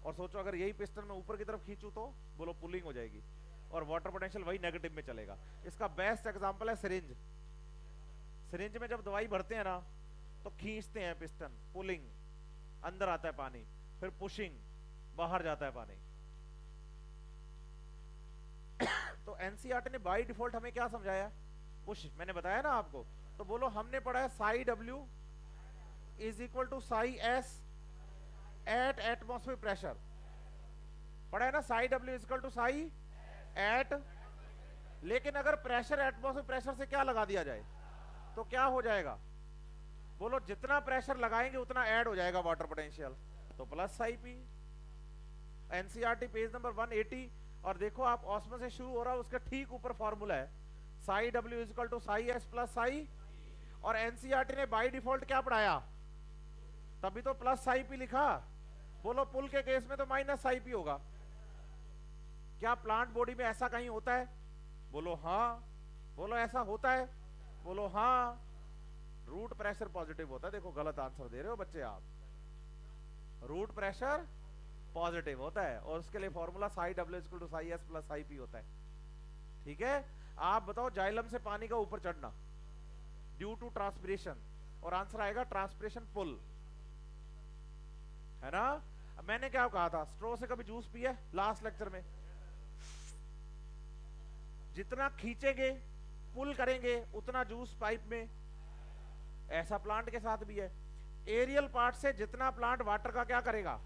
और सोचो अगर यही पिस्टन में ऊपर की तरफ खींचू तो बोलो पुलिंग हो जाएगी और वाटर पोटेंशियल वही नेगेटिव में चलेगा। इसका बेस्ट एग्जांपल है सिरिंज। सिरिंज में जब दवाई भरते हैं ना तो खींचते हैं पिस्टन, पुलिंग, अंदर आता है पानी, फिर पुशिंग, बाहर जाता है पानी। तो एनसीईआरटी ने बाय डिफॉल्ट हमें क्या समझाया, पुश, मैंने बताया ना आपको। तो बोलो हमने पढ़ा है psi W is equal to psi S at atmospheric pressure, पढ़ा है ना, psi W is equal to psi at, लेकिन अगर प्रेशर एटमॉस्फेरिक प्रेशर से क्या लगा दिया जाए तो क्या हो जाएगा, बोलो जितना प्रेशर लगाएंगे उतना ऐड हो जाएगा वाटर पोटेंशियल, तो plus psi P. NCERT page number 180, और देखो आप ऑस्मो से शुरू हो रहा है, उसका ठीक ऊपर फॉर्मूला है psi W is equal to psi S plus psi, और एनसीईआरटी ने बाय डिफॉल्ट क्या पढ़ाया, तभी तो प्लस साई पी लिखा। बोलो पुल के केस में तो माइनस साई पी होगा, क्या प्लांट बॉडी में ऐसा कहीं होता है, बोलो हाँ, बोलो ऐसा होता है, बोलो हाँ, रूट प्रेशर पॉजिटिव होता है। देखो गलत आंसर दे रहे हो बच्चे आप, रूट प्रेशर पॉजिटिव होता है और उसके लिए formula psi W equal to psi S plus psi P होता है। ठीक है, आप बताओ जाइलम से पानी का ऊपर चढ़ना ड्यू टू ट्रांसपिरेशन, और आंसर आएगा ट्रांसपिरेशन पुल, है ना। अब मैंने क्या कहा था, स्ट्रो से कभी जूस पिए लास्ट लेक्चर में, जितना खींचेंगे पुल करेंगे उतना जूस पाइप में, ऐसा प्लांट के साथ भी है। एरियल पार्ट से जितना प्लांट वाटर का क्या करेगा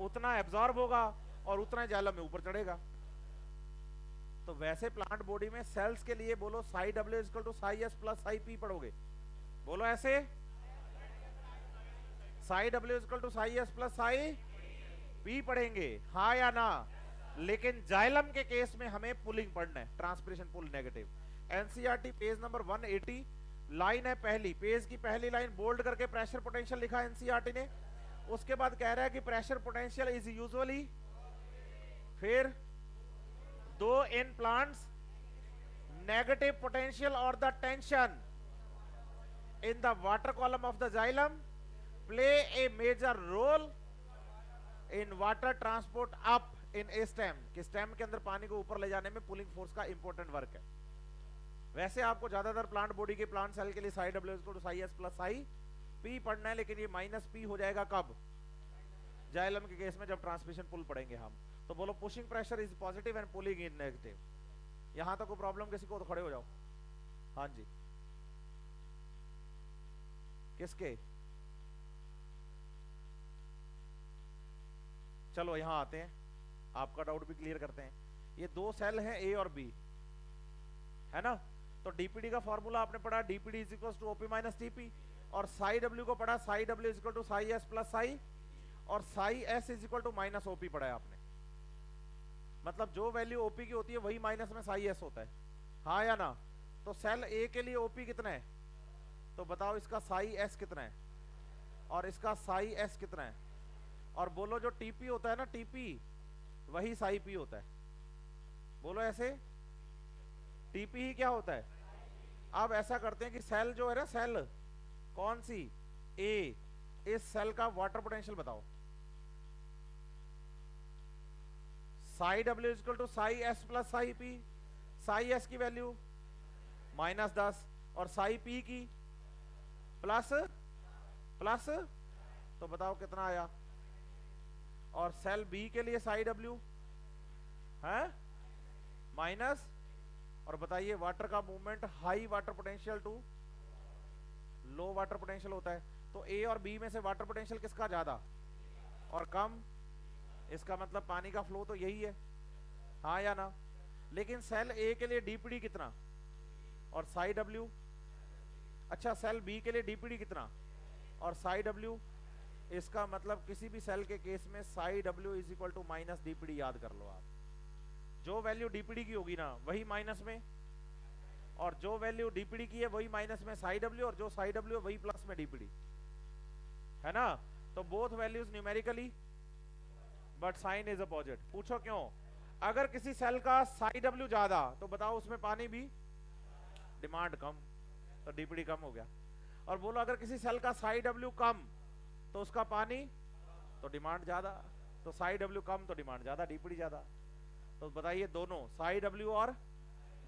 उतना एब्जॉर्ब होगा और उतना जाइलम में ऊपर चढ़ेगा। तो वैसे प्लांट बॉडी में सेल्स के लिए बोलो psi W equal to psi S plus psi P पढ़ोगे, बोलो ऐसे, psi W equal to psi S plus psi P पढ़ेंगे, हाँ या ना। लेकिन जाइलम के केस में हमें पुलिंग पढ़ना है, transpiration pull negative. NCERT page number 180, line है पहली, पेज की पहली लाइन बोल्ड करके प्रेशर पोटेंशियल लिखा एनसीईआरटी ने। उसके बाद कह रहा है कि प्रेशर पोटेंशियल इज यूजुअली, फिर दो इन प्लांट्स नेगेटिव पोटेंशियल और the tension in the water column of the xylem play a major role in water transport up in a stem, कि स्टेम के अंदर पानी को ऊपर ले जाने में पुलिंग फोर्स का इंपॉर्टेंट वर्क है। वैसे आपको ज्यादातर प्लांट बॉडी के प्लांट सेल के लिए psi W equal to psi S plus psi P पढ़ना है, लेकिन ये माइनस पी हो जाएगा कब, जाइलम के केस में जब ट्रांसमिशन पुल पढ़ेंगे हम। तो बोलो pushing pressure is positive and pulling is negative. यहां तक कोई प्रॉब्लम किसी को, तो खड़े हो जाओ। हाँ जी, किसके, चलो यहां आते हैं, आपका डाउट भी क्लियर करते हैं। ये दो सेल हैं ए और बी, है ना। तो डीपीडी का फॉर्मूला आपने पढ़ा, DPD is equal to OP minus TP, और साई डब्ल्यू को पढ़ा, psi W is equal to psi S plus psi, और psi S is equal to minus OP पढ़ा है आपने। मतलब जो वैल्यू ओपी की होती है वही माइनस में साई एस होता है, हाँ या ना। तो सेल ए के लिए ओपी कितना है, तो बताओ इसका साई एस कितना है और इसका साई एस कितना है, और बोलो जो टीपी होता है ना, टीपी वही साई पी होता है। बोलो ऐसे, टीपी ही क्या होता है। अब ऐसा करते हैं कि सेल जो है ना, सेल कौन सी, ए, इस सेल का वाटर पोटेंशियल बताओ। Psi W equal to psi S plus psi P, psi S की वैल्यू -10 और साई पी की प्लस प्लस, तो बताओ कितना आया। और सेल बी के लिए साई डब्ल्यू है माइनस, और बताइए वाटर का movement high water potential to low water potential होता है। तो ए और बी में से वाटर पोटेंशियल किसका ज्यादा और कम, इसका मतलब पानी का फ्लो तो यही है, हाँ या ना। लेकिन सेल ए के लिए डीपीडी कितना और साई डब्ल्यू, अच्छा सेल बी के लिए डीपीडी कितना और साई डब्ल्यू, इसका मतलब किसी भी सेल के केस में psi W is equal to minus DPD याद कर लो आप। जो वैल्यू डीपीडी की होगी ना वही माइनस में, और जो वैल्यू डीपीडी की है वही माइनस में साई डब्ल्यू, और जो साई डब्ल्यू है वही प्लस में डीपीडी, है ना। तो both values numerically but sign is opposite. पूछो क्यों? अगर किसी सेल का साई डब्ल्यू ज्यादा तो बताओ उसमें पानी भी डिमांड कम, तो डीपीडी कम हो गया। और बोलो अगर किसी सेल का साई डब्ल्यू कम तो उसका पानी तो डिमांड ज्यादा, तो साई डब्ल्यू कम तो डिमांड ज्यादा, डीपीडी ज्यादा। तो बताइए दोनों साई डब्ल्यू और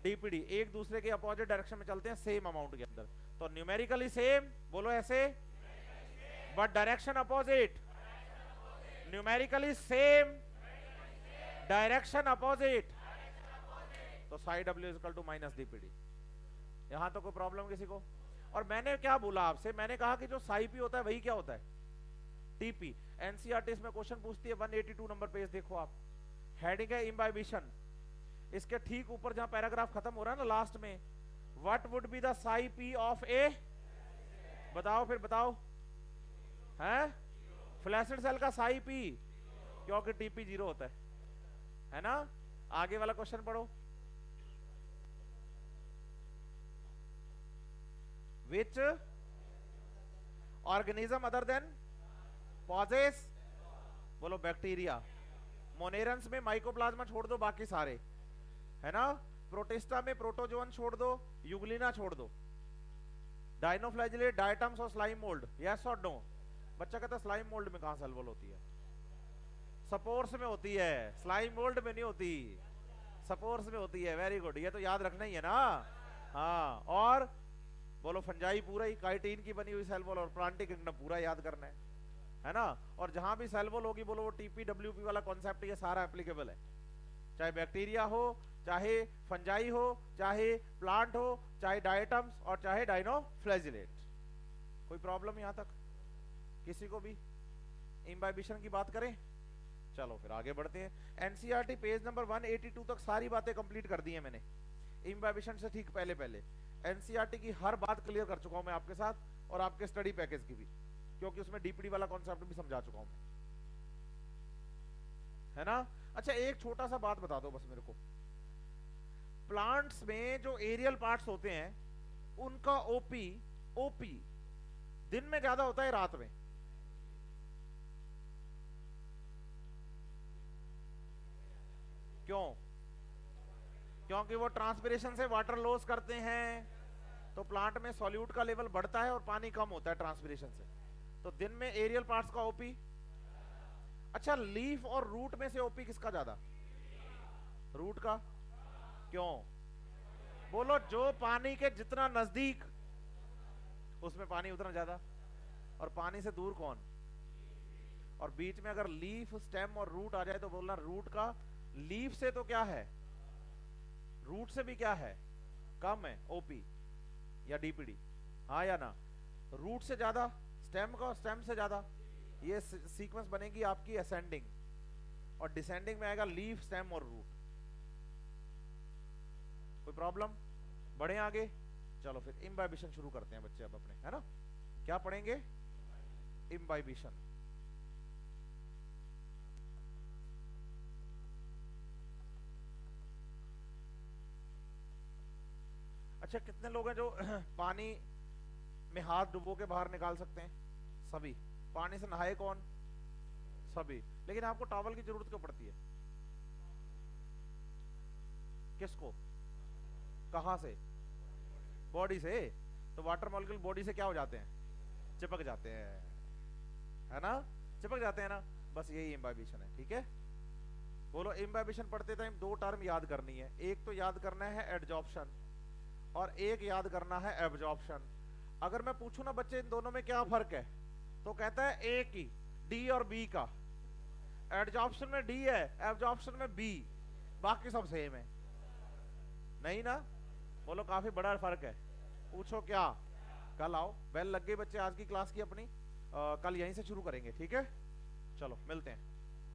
डीपीडी एक दूसरे के अपोजिट डायरेक्शन में चलते हैं सेम अमाउंट के अंदर, तो न्यूमेरिकली सेम, बोलो ऐसे, but direction opposite. Numerically same, direction opposite, तो psi W is equal to minus DPD. यहां तो कोई प्रॉब्लम किसी को? और मैंने क्या बोला आपसे, मैंने कहा कि जो साई पी होता है वही क्या होता है? टीपी। एनसीईआरटी इसमें क्वेश्चन पूछती है 182 नंबर पेज देखो आप, हेडिंग है इम्बाइबिशन, इसके ठीक ऊपर जहां पैराग्राफ खत्म हो रहा है ना लास्ट में, what would be the psi P of A, बताओ फिर बताओ, हैं? फ्लैसिड सेल का साई पी, क्योंकि टीपी 0 होता है ना। आगे वाला क्वेश्चन पढ़ो, which organism other than possess, बोलो बैक्टीरिया। मोनेरंस में माइकोप्लाज्मा छोड़ दो, बाकी सारे, है ना। प्रोटिस्टा में प्रोटोजोन छोड़ दो, यूग्लिना छोड़ दो। डायनोफ्लैजिलेट, डायटम्स और स्लाइम मोल्ड, यस और नो? बच्चा कहता है स्लाइम मोल्ड में कहां सेल वॉल होती है? सपोर्स में होती है, स्लाइम मोल्ड में नहीं होती, सपोर्स में होती है। वेरी गुड, ये तो याद रखना ही है ना। हाँ, और बोलो फंजाई पूरा ही काइटिन की बनी हुई सेल वॉल, और प्लांटिक किंगडम पूरा याद करना है ना। और जहां भी सेल वॉल होगी बोलो वो टीपी डब्ल्यूपी वाला कॉन्सेप्ट ये सारा एप्लीकेबल है, चाहे बैक्टीरिया हो, चाहे फंजाई हो, चाहे प्लांट हो, चाहे डायटम्स और चाहे डायनोफ्लैजिलेट। कोई प्रॉब्लम यहां तक किसी को भी? इम्बाइबिशन की बात करें, चलो फिर आगे बढ़ते हैं। एनसीईआरटी पेज नंबर 182 तक सारी बातें कंप्लीट कर दी है मैंने, इम्बाइबिशन से ठीक पहले पहले एनसीईआरटी की हर बात क्लियर कर चुका हूं मैं आपके साथ, और आपके स्टडी पैकेज की भी, क्योंकि उसमें डीपीडी वाला कॉन्सेप्ट भी समझा चुका हूं मैं, है ना। अच्छा एक छोटा सा बात बता दो बस मेरे को, प्लांट्स में जो एरियल पार्ट्स होते हैं उनका ओपी दिन में ज्यादा होता है रात में? क्यों? क्योंकि वो ट्रांसपिरेशन से वाटर लॉस करते हैं, तो प्लांट में सॉल्यूट का लेवल बढ़ता है और पानी कम होता है ट्रांसपिरेशन से, तो दिन में एरियल पार्ट्स का ओपी। अच्छा लीफ और रूट में से ओपी किसका ज्यादा? रूट का। क्यों? बोलो जो पानी के जितना नजदीक उसमें पानी उतना ज्यादा, और पानी से दूर कौन? और बीच में अगर लीफ, स्टेम और रूट आ जाए तो बोलना रूट का, लीफ से तो क्या है, रूट से भी क्या है, कम है ओपी या डीपीडी, हाँ या ना? रूट से ज्यादा स्टेम का, और स्टेम से ज्यादा, ये सीक्वेंस बनेगी आपकी असेंडिंग, और डिसेंडिंग में आएगा लीफ, स्टेम और रूट। कोई प्रॉब्लम? बढ़े आगे, चलो फिर इम्बाइबिशन शुरू करते हैं बच्चे अब अपने, है ना। क्या पढ़ेंगे? इम्बाइबिशन। अच्छा कितने लोग हैं जो पानी में हाथ डुबो के बाहर निकाल सकते हैं? सभी। पानी से नहाए कौन? सभी। लेकिन आपको टॉवल की जरूरत क्यों पड़ती है? किसको? कहां से? बॉडी से। तो वाटर मॉलिक्यूल बॉडी से क्या हो जाते हैं? चिपक जाते हैं, है ना, चिपक जाते हैं ना, बस यही इम्बाइबिशन है। ठीक है, बोलो इम्बाइबिशन पढ़ते टाइम दो टर्म याद करनी है, एक तो याद करना है एडजॉर्प्शन और एक याद करना है एब्जॉर्प्शन। अगर मैं पूछूं ना बच्चे इन दोनों में क्या फर्क है, तो कहता है एक ही, डी और बी का। एडजॉर्प्शन में डी है, एब्जॉर्प्शन में बी, बाकी सब सेम है। नहीं ना? बोलो काफी बड़ा फर्क है। पूछो क्या? कल आओ, बेल लग गई बच्चे आज की क्लास की अपनी, कल यहीं से शुरू करेंगे। ठीक है, चलो मिलते हैं।